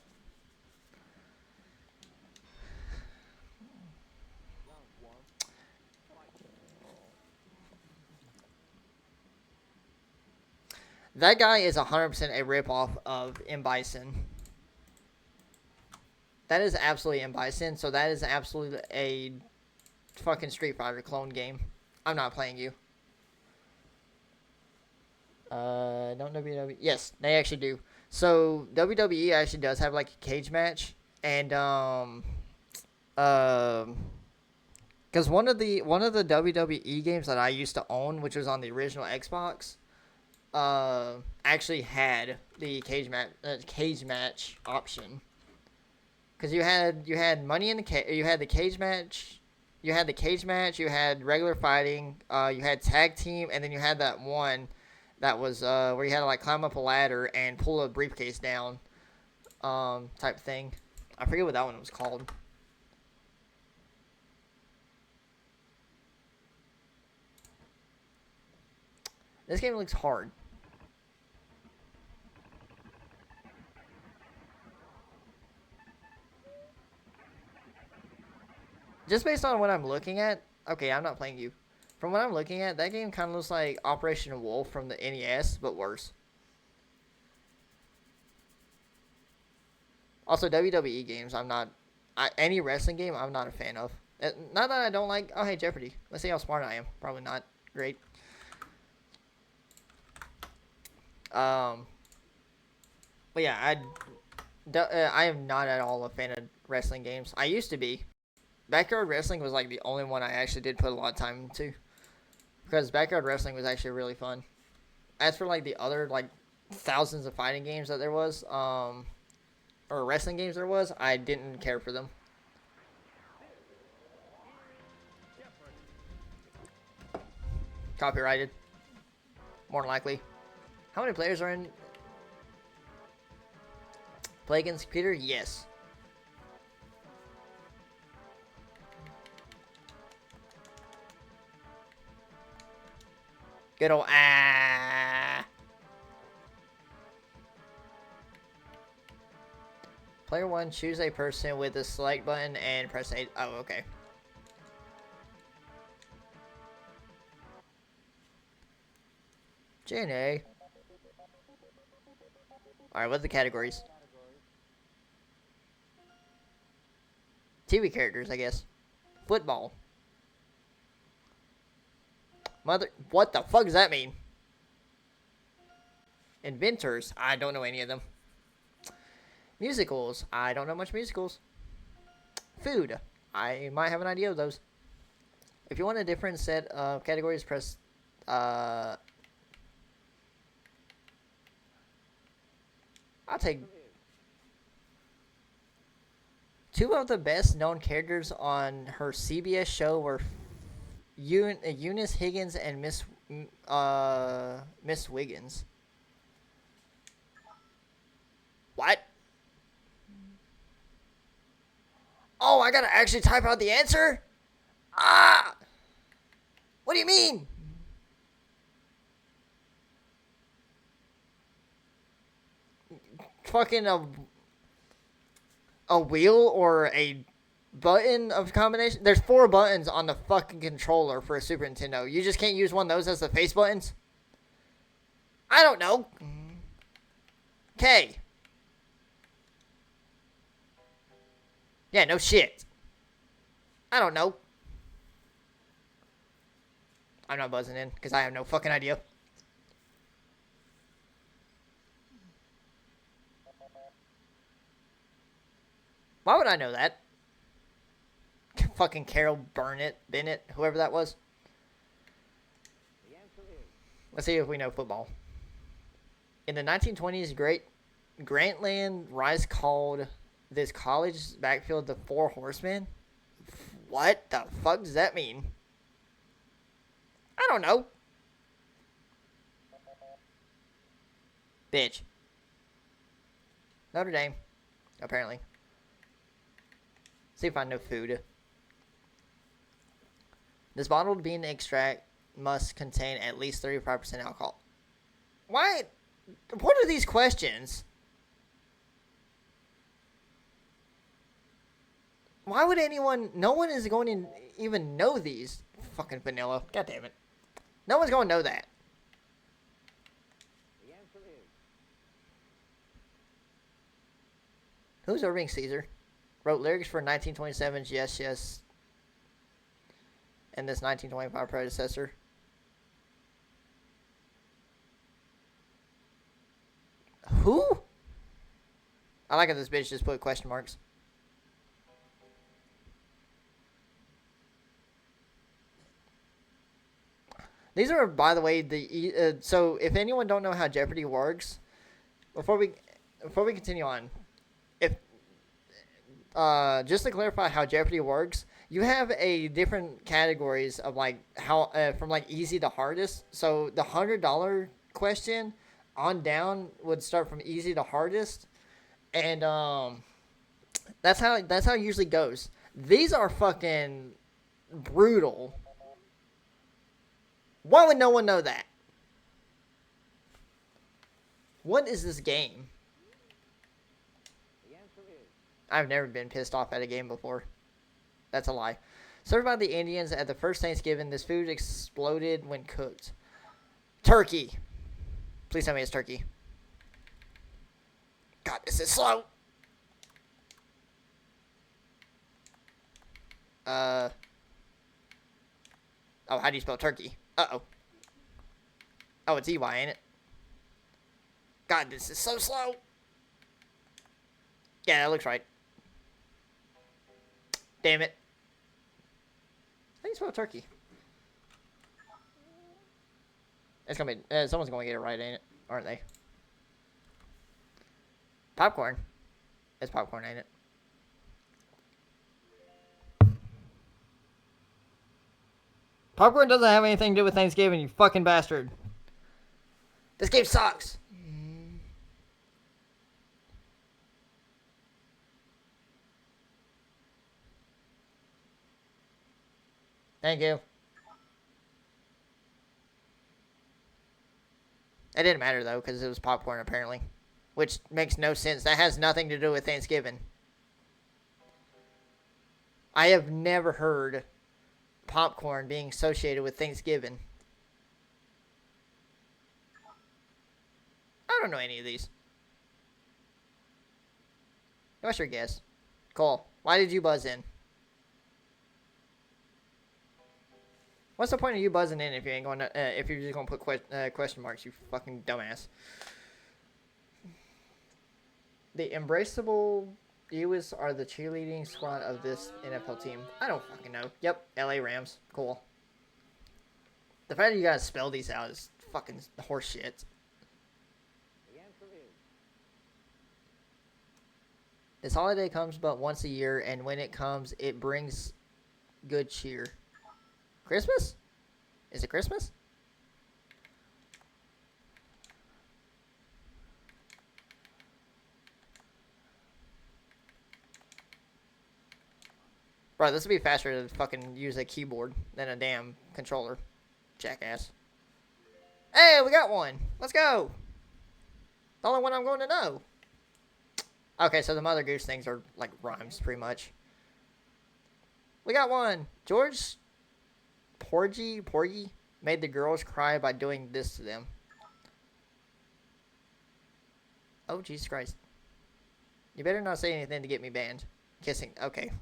That guy is 100% a ripoff of M. Bison. That is absolutely M. Bison, so that is absolutely a fucking Street Fighter clone game. I'm not playing you. Don't WWE? Yes, they actually do. So WWE actually does have like a cage match, and because one of the WWE games that I used to own, which was on the original Xbox, actually had the cage match option. Because you had money in the you had the cage match, you had regular fighting, you had tag team, and then you had that one that was where you had to like climb up a ladder and pull a briefcase down, type thing. I forget what that one was called. This game looks hard. Just based on what I'm looking at, okay, I'm not playing you. From what I'm looking at, that game kind of looks like Operation Wolf from the NES, but worse. Also, WWE games, any wrestling game, I'm not a fan of. Not that I don't like. Oh, hey, Jeopardy. Let's see how smart I am. Probably not great. But yeah, I am not at all a fan of wrestling games. I used to be. Backyard wrestling was like the only one I actually did put a lot of time into, because backyard wrestling was actually really fun. As for like the other like thousands of fighting games that there was, or wrestling games there was, I didn't care for them. Copyrighted, more than likely. How many players are in? Play against computer? Yes. Good old ah. Player 1, choose a person with the select button and press A. Oh, okay. J&A. Alright, what's the categories? TV characters, I guess. Football. What the fuck does that mean? Inventors. I don't know any of them. Musicals. I don't know much musicals. Food. I might have an idea of those. If you want a different set of categories, press I'll take two of the best known characters on her CBS show were Eunice Higgins and Miss Wiggins. What? Oh, I gotta actually type out the answer? Ah! What do you mean? Fucking a wheel or a button of combination? There's 4 buttons on the fucking controller for a Super Nintendo. You just can't use one of those as the face buttons? I don't know. Okay. Yeah, no shit. I don't know. I'm not buzzing in because I have no fucking idea. Why would I know that? Fucking Carol Bennett, whoever that was. Let's see if we know football. In the 1920s, Grantland Rice called this college backfield the Four Horsemen. What the fuck does that mean? I don't know. Bitch. Notre Dame. Apparently. See if I know food. This bottled bean extract must contain at least 35% alcohol. Why? What are these questions? Why would anyone... No one is going to even know these. Fucking vanilla. God damn it. No one's going to know that. The answer is... Who's Irving Caesar? Wrote lyrics for 1927's Yes, Yes, and this 1925 predecessor. Who? I like how this bitch just put question marks. These are, by the way, the so if anyone don't know how Jeopardy works, before we continue on, if just to clarify how Jeopardy works, you have a different categories of like how from like easy to hardest. So the $100 question on down would start from easy to hardest, and that's how it usually goes. These are fucking brutal. Why would no one know that? What is this game? The answer is... I've never been pissed off at a game before. That's a lie. Served by the Indians at the first Thanksgiving, this food exploded when cooked. Turkey. Please tell me it's turkey. God, this is slow. Oh, how do you spell turkey? Uh-oh. Oh, it's EY, ain't it? God, this is so slow. Yeah, that looks right. Damn it. How do you spell turkey? It's gonna be... someone's gonna get it right, ain't it? Aren't they? Popcorn. It's popcorn, ain't it? Popcorn doesn't have anything to do with Thanksgiving, you fucking bastard. This game sucks. Thank you. It didn't matter, though, because it was popcorn, apparently. Which makes no sense. That has nothing to do with Thanksgiving. I have never heard popcorn being associated with Thanksgiving. I don't know any of these. What's your guess? Cole, why did you buzz in? What's the point of you buzzing in if you ain't going to, if you're just going to put question marks, you fucking dumbass? The Embraceable Ewes are the cheerleading squad of this NFL team. I don't fucking know. Yep, LA Rams. Cool. The fact that you guys spell these out is fucking horse shit. The answer is... This holiday comes but once a year, and when it comes, it brings good cheer. Christmas? Is it Christmas? Bro, this would be faster to fucking use a keyboard than a damn controller. Jackass. Hey, we got one. Let's go. The only one I'm going to know. Okay, so the Mother Goose things are like rhymes, pretty much. We got one. George Porgy made the girls cry by doing this to them. Oh, Jesus Christ. You better not say anything to get me banned. Kissing. Okay.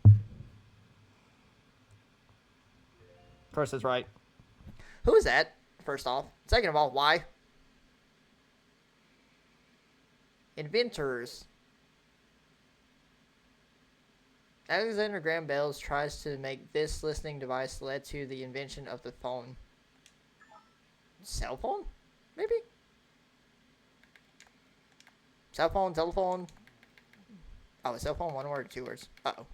Of course, that's right. Who is that, first off? Second of all, why? Inventors. Alexander Graham Bell tries to make this listening device led to the invention of the phone. Cell phone? Maybe? Cell phone, telephone. Oh, is cell phone one word or two words? Uh-oh.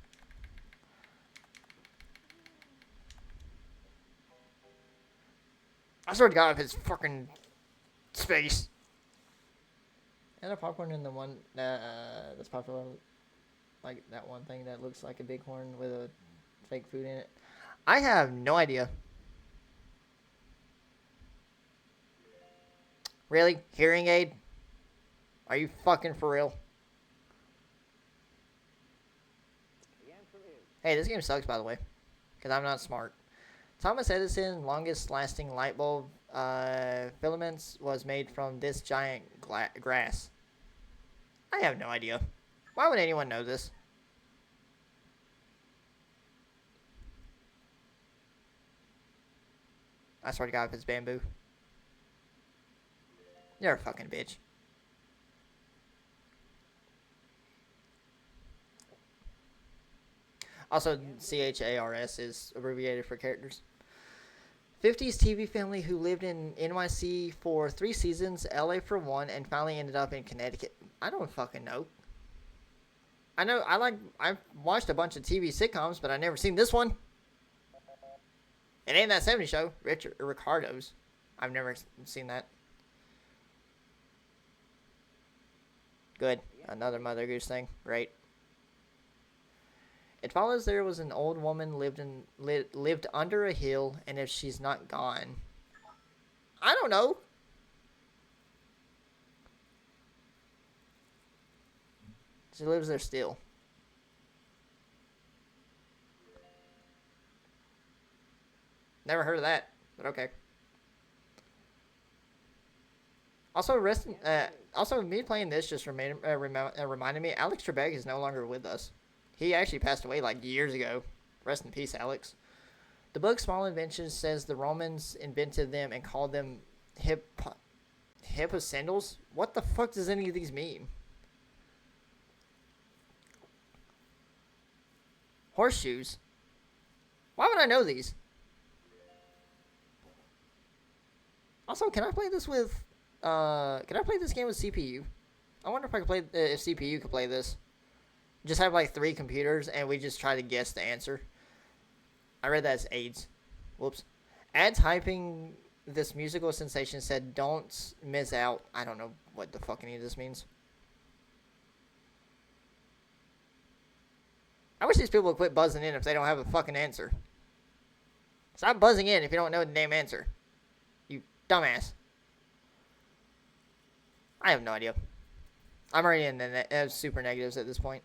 I swear to God, if it's fucking space. And a popcorn in the one that's popular, like that one thing that looks like a bighorn with a fake food in it. I have no idea. Really? Hearing aid? Are you fucking for real? The answer is Hey, this game sucks, by the way, because I'm not smart. Thomas Edison longest-lasting light bulb filaments was made from this giant grass. I have no idea. Why would anyone know this? I swear to God, if it's bamboo. You're a fucking bitch. Also, CHARS is abbreviated for characters. 50s TV family who lived in NYC for 3 seasons, LA for 1, and finally ended up in Connecticut. I don't fucking know. I've watched a bunch of TV sitcoms, but I've never seen this one. It ain't that 70s show, Ricardo's. I've never seen that. Good. Another Mother Goose thing. Great. It follows there was an old woman lived under a hill, and if she's not gone, I don't know. She lives there still. Never heard of that, but okay. Also, me playing this just reminded me, Alex Trebek is no longer with us. He actually passed away like years ago. Rest in peace, Alex. The book Small Inventions says the Romans invented them and called them hippocendals. What the fuck does any of these mean? Horseshoes? Why would I know these? Also, can I play this with... can I play this game with CPU? I wonder if I could play... if CPU could play this. Just have like 3 computers and we just try to guess the answer. I read that as AIDS. Whoops. Ads hyping this musical sensation said don't miss out. I don't know what the fuck any of this means. I wish these people would quit buzzing in if they don't have a fucking answer. Stop buzzing in if you don't know the damn answer. You dumbass. I have no idea. I'm already in the super negatives at this point.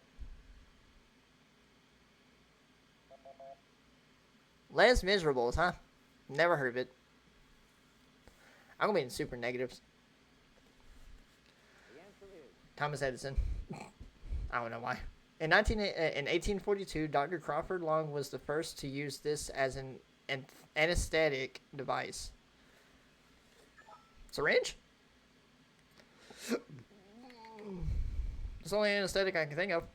Les Miserables, huh? Never heard of it. I'm gonna be in super negatives. the answer is Thomas Edison. I don't know why. In 1842, Dr. Crawford Long was the first to use this as an anesthetic device. Syringe? It's the only anesthetic I can think of.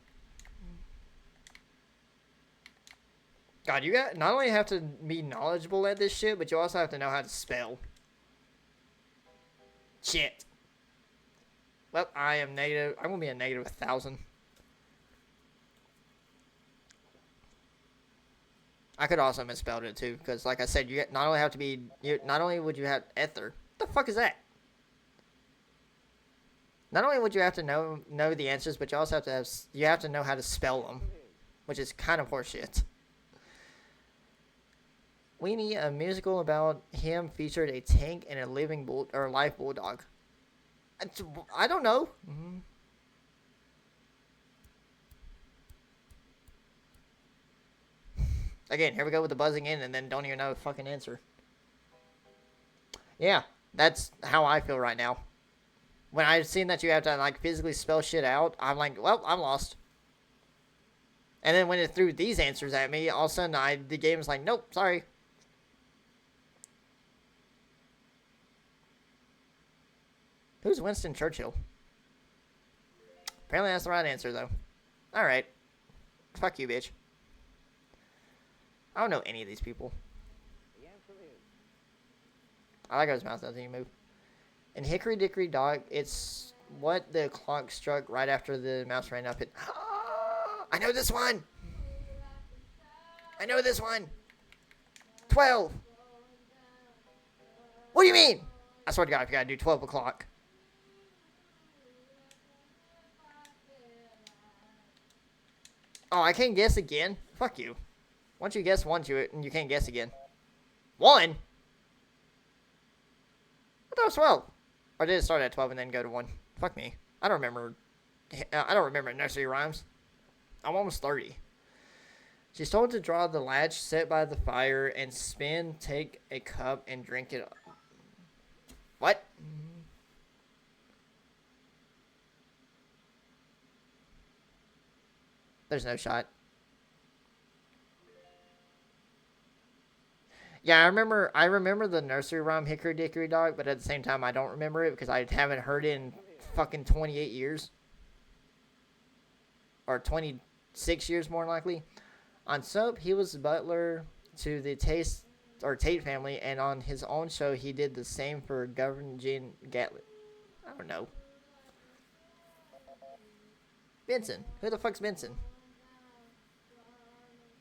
God, you got not only have to be knowledgeable at this shit, but you also have to know how to spell. Shit. Well, I am negative. I'm gonna be a negative 1,000. I could also misspelled it too, because like I said, you not only have to be. Not only would you have ether. What the fuck is that? Not only would you have to know the answers, but you also have to know how to spell them, which is kind of horseshit. Weenie, a musical about him, featured a tank and a living live bulldog. I don't know. Mm-hmm. Again, here we go with the buzzing in and then don't even know the fucking answer. Yeah, that's how I feel right now. When I've seen that you have to like physically spell shit out, I'm like, well, I'm lost. And then when it threw these answers at me, all of a sudden the game was like, nope, sorry. Who's Winston Churchill? Apparently that's the right answer, though. Alright. Fuck you, bitch. I don't know any of these people. the answer is I like how his mouth doesn't even move. In Hickory Dickory Dock, it's what the clock struck right after the mouse ran up it. I know this one. I know this one. 12. What do you mean? I swear to God, if you gotta do 12 o'clock. Oh, I can't guess again? Fuck you. Once you guess once, you can't guess again. 1? I thought it was 12. Or did it start at 12 and then go to 1? Fuck me. I don't remember nursery rhymes. I'm almost 30. She's told to draw the latch set by the fire and spin, take a cup, and drink it. What? There's no shot. Yeah, I remember the nursery rhyme Hickory Dickory Dock, but at the same time I don't remember it because I haven't heard it in fucking 28 years. Or 26 years more likely. On Soap, he was the butler to the Tate family, and on his own show he did the same for Governor Gene Gatlin. I don't know. Benson. Who the fuck's Benson?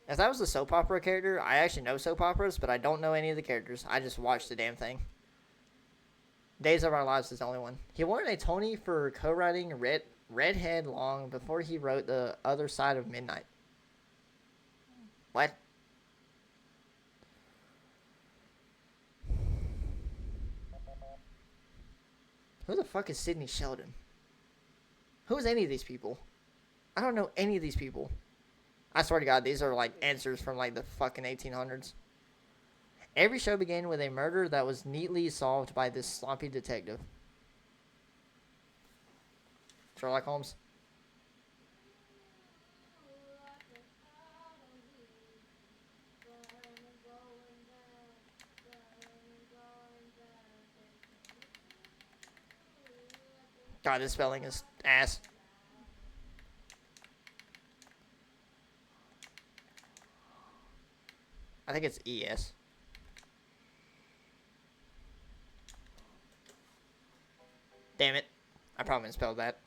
If that was a soap opera character, I actually know soap operas, but I don't know any of the characters. I just watched the damn thing. Days of Our Lives is the only one. He won a Tony for co-writing Redhead long before he wrote The Other Side of Midnight. What? Who the fuck is Sidney Sheldon? Who is any of these people? I don't know any of these people. I swear to God, these are like answers from like the fucking 1800s. Every show began with a murder that was neatly solved by this sloppy detective. Sherlock Holmes. God, this spelling is ass. I think it's ES. Damn it. I probably misspelled that.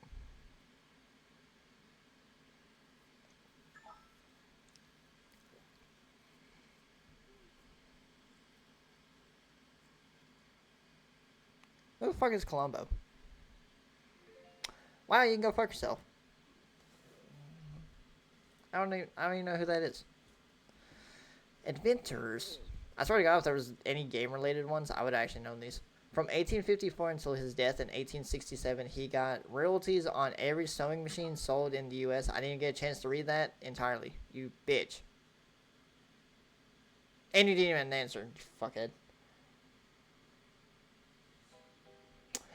Who the fuck is Columbo? Wow, you can go fuck yourself. I don't even know who that is. Adventures. I swear to God, if there was any game-related ones, I would actually know these. From 1854 until his death in 1867, he got royalties on every sewing machine sold in the U.S. I didn't get a chance to read that entirely. You bitch. And you didn't even answer, you fuckhead.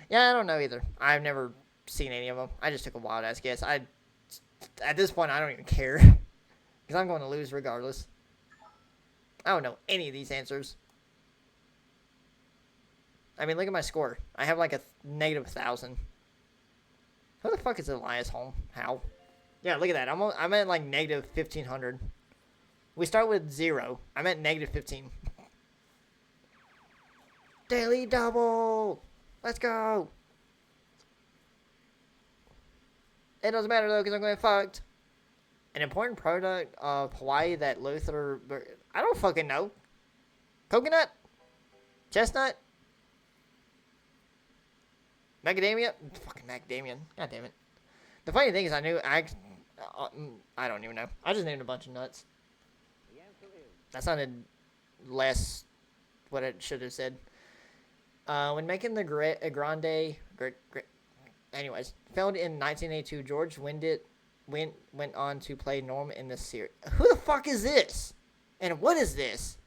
Yeah, I don't know either. I've never seen any of them. I just took a wild-ass guess. At this point, I don't even care. Because I'm going to lose regardless. I don't know any of these answers. I mean, look at my score. I have like a negative 1,000. Who the fuck is Elias Holm? How? Yeah, look at that. I'm at like negative 1,500. We start with 0. I'm at negative 15. Daily double! Let's go! It doesn't matter though, because I'm going to get fucked. An important product of Hawaii that Luther... I don't fucking know. Coconut? Chestnut? Macadamia? Fucking macadamia. God damn it. The funny thing is I don't even know. I just named a bunch of nuts. The answer is That sounded less what it should have said. When making the Grande... Anyways, filmed in 1982, George Wendit went on to play Norm in the series. Who the fuck is this? And what is this?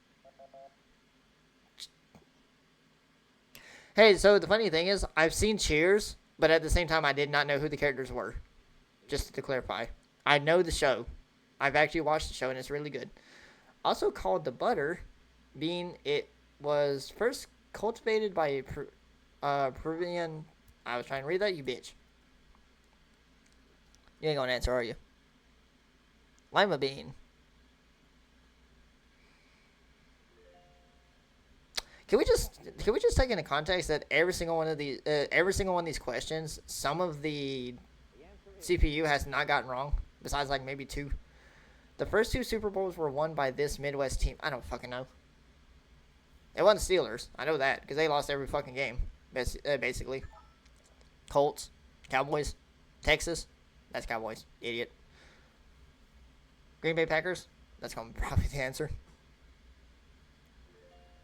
Hey, so the funny thing is, I've seen Cheers, but at the same time, I did not know who the characters were. Just to clarify. I know the show. I've actually watched the show, and it's really good. Also called the butter, being it was first cultivated by Peruvian... I was trying to read that, you bitch. You ain't gonna answer, are you? Lima bean. can we just take into context that every single one of these questions, some of the The answer is CPU has not gotten wrong, besides like maybe two. The first two Super Bowls were won by this Midwest team. I don't fucking know. It wasn't Steelers. I know that because they lost every fucking game, basically. Colts, Cowboys, Texas. That's Cowboys. Idiot. Green Bay Packers. That's gonna be probably the answer.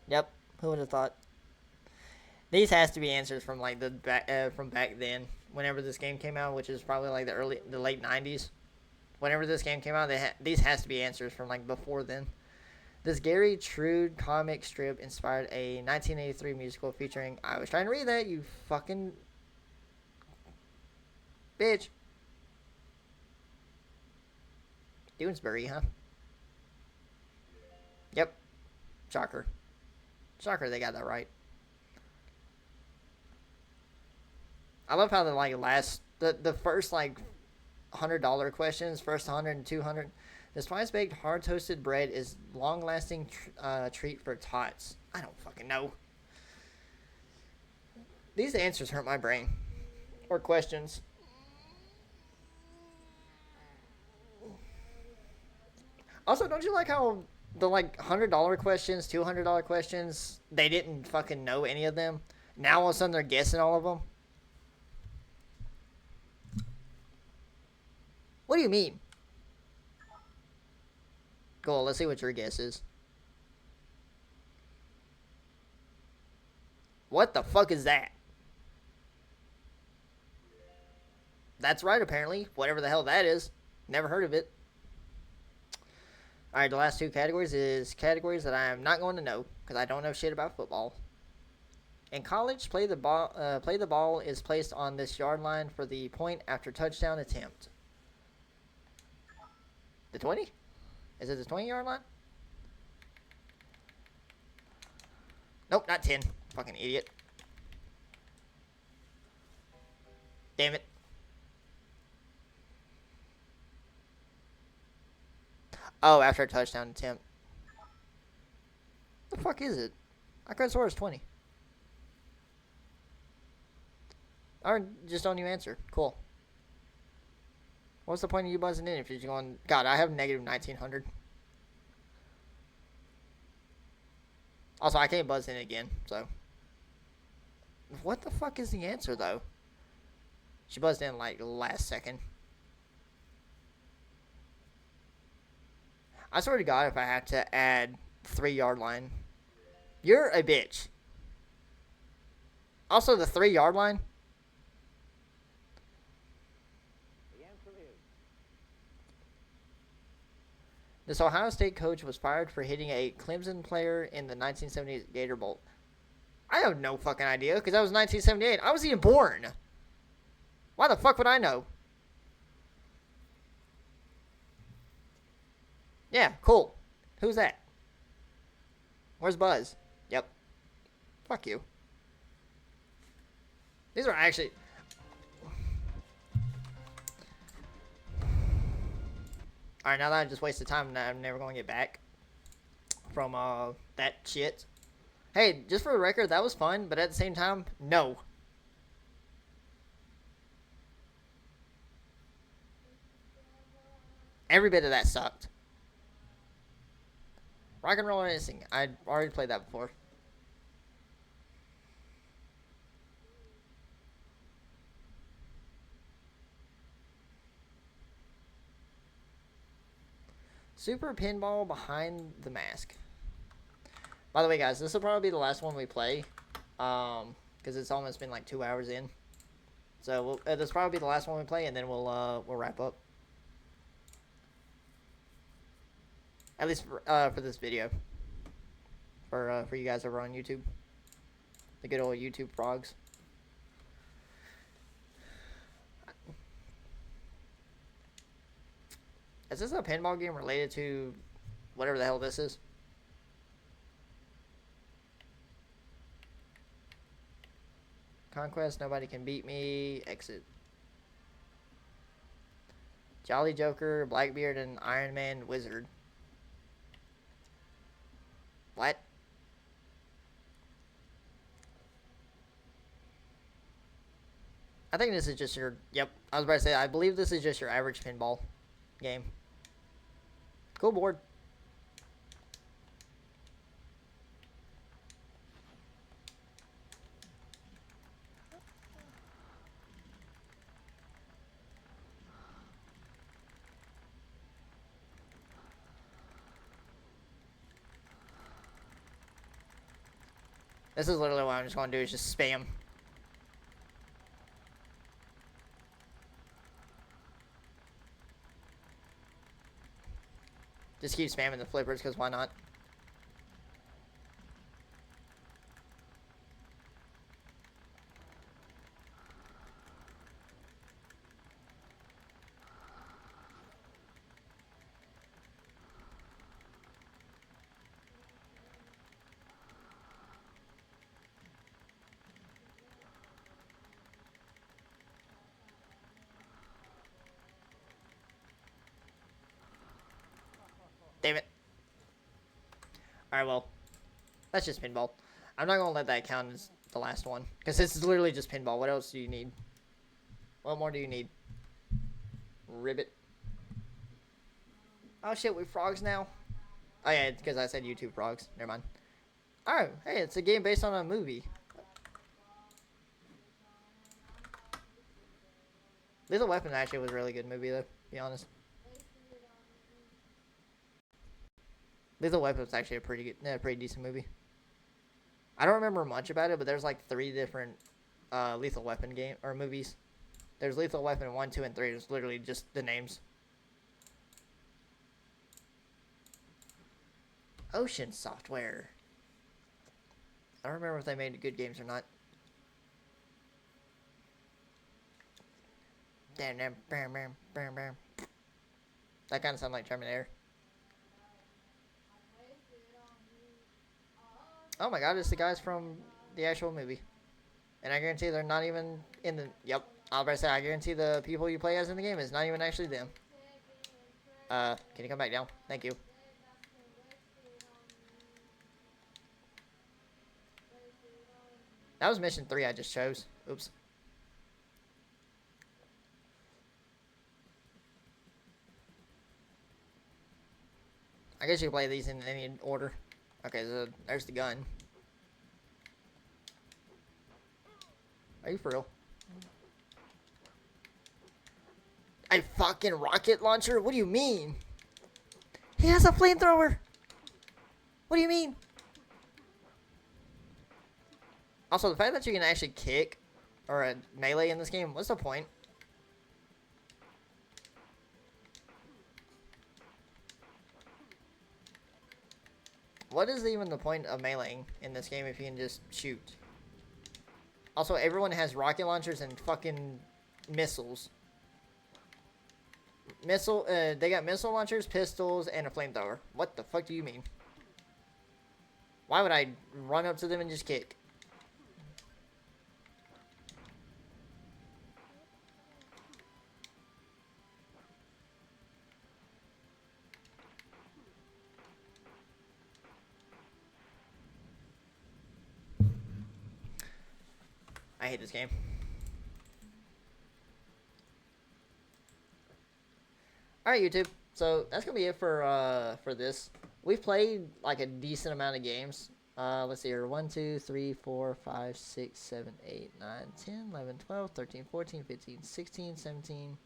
Yep. Who would have thought? These has to be answers from like from back then, whenever this game came out, which is probably like the late '90s. Whenever this game came out, these has to be answers from like before then. This Gary Trude comic strip inspired a 1983 musical featuring. I was trying to read that, you fucking bitch. Doonesbury, huh? Yep. Shocker. Shocker, they got that right. I love how the first like $100 questions, first 100 and 200. The spice baked hard toasted bread is long lasting treat for tots. I don't fucking know. These answers hurt my brain. Or questions. Also, don't you like how the like $100 questions, $200 questions, they didn't fucking know any of them? Now all of a sudden they're guessing all of them. What do you mean? Cool, let's see what your guess is. What the fuck is that? That's right, apparently. Whatever the hell that is. Never heard of it. Alright, the last two categories is categories that I am not going to know, because I don't know shit about football. In college, play the ball is placed on this yard line for the point after touchdown attempt. The 20? Is it the 20-yard line? Nope, not 10. Fucking idiot. Damn it. Oh, after a touchdown attempt. The fuck is it? I could have swore it's 20. Or just don't you answer. Cool. What's the point of you buzzing in if you're going... God, I have negative 1900. Also, I can't buzz in again, so... What the fuck is the answer, though? She buzzed in, like, last second. I swear to God, if I have to add 3-yard line... You're a bitch. Also, the 3-yard line... the answer is This Ohio State coach was fired for hitting a Clemson player in the 1978 Gator Bowl. I have no fucking idea, because that was 1978. I wasn't even born. Why the fuck would I know? Yeah, cool. Who's that? Where's Buzz? Yep. Fuck you. These are actually... Alright, now that I just wasted time, I'm never going to get back from that shit. Hey, just for the record, that was fun, but at the same time, no. Every bit of that sucked. Rock and Roll Racing. I already played that before. Super Pinball Behind the Mask. By the way, guys, this will probably be the last one we play. Because it's almost been like 2 hours in. So this will probably be the last one we play, and then we'll wrap up. At least for this video. For you guys over on YouTube. The good old YouTube frogs. Is this a pinball game related to whatever the hell this is? Conquest, nobody can beat me. Exit. Jolly Joker, Blackbeard, and Iron Man Wizard. What? I think this is just your. Yep, I was about to say. I believe this is just your average pinball game. Cool board. This is literally what I'm just going to do is just spam. Just keep spamming the flippers because why not? Damn it. Alright, well. That's just pinball. I'm not going to let that count as the last one. Because this is literally just pinball. What else do you need? What more do you need? Ribbit. Oh shit, we frogs now? Oh yeah, because I said YouTube frogs. Never mind. Oh, hey, it's a game based on a movie. Lethal Weapon actually was a really good movie, though, to be honest. Lethal Weapon was actually a pretty decent movie. I don't remember much about it, but there's like 3 different Lethal Weapon movies. There's Lethal Weapon 1, 2, and 3. It's literally just the names. Ocean Software. I don't remember if they made good games or not. That kind of sounds like Terminator. Oh my god, it's the guys from the actual movie. And I guarantee they're not even in the... Yep, I was about to say, I guarantee the people you play as in the game is not even actually them. Can you come back down? Thank you. That was mission 3 I just chose. Oops. I guess you can play these in any order. Okay, so there's the gun. Are you for real? A fucking rocket launcher? What do you mean? He has a flamethrower! What do you mean? Also, the fact that you can actually kick or a melee in this game, what's the point? What is even the point of meleeing in this game if you can just shoot? Also, everyone has rocket launchers and fucking missiles. They got missile launchers, pistols, and a flamethrower. What the fuck do you mean? Why would I run up to them and just kick? I hate this game. Alright, YouTube. So that's gonna be it for this. We've played like a decent amount of games. Let's see here. 1, 2, 3, 4, 5, 6, 7, 8, 9, 10, 11, 12, 13, 14, 15, 16, 17,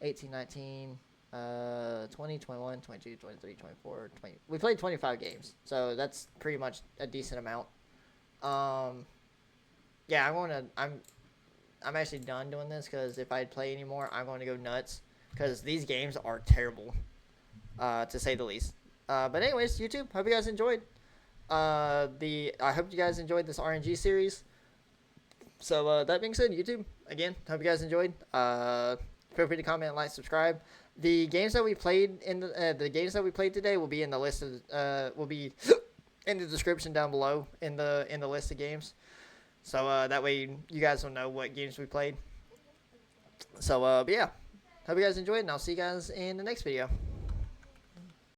18, 19, 20, 21, 22, 23, 24, 20. We played 25 games. So that's pretty much a decent amount. Yeah, I'm actually done doing this because if I play anymore, I'm going to go nuts because these games are terrible, to say the least. But anyways, YouTube, hope you guys enjoyed. I hope you guys enjoyed this RNG series. So that being said, YouTube, again, hope you guys enjoyed. Feel free to comment, like, subscribe. The games that we played today will be in the list of will be in the description down below in the list of games. So that way you guys will know what games we played. So but yeah, hope you guys enjoyed, and I'll see you guys in the next video.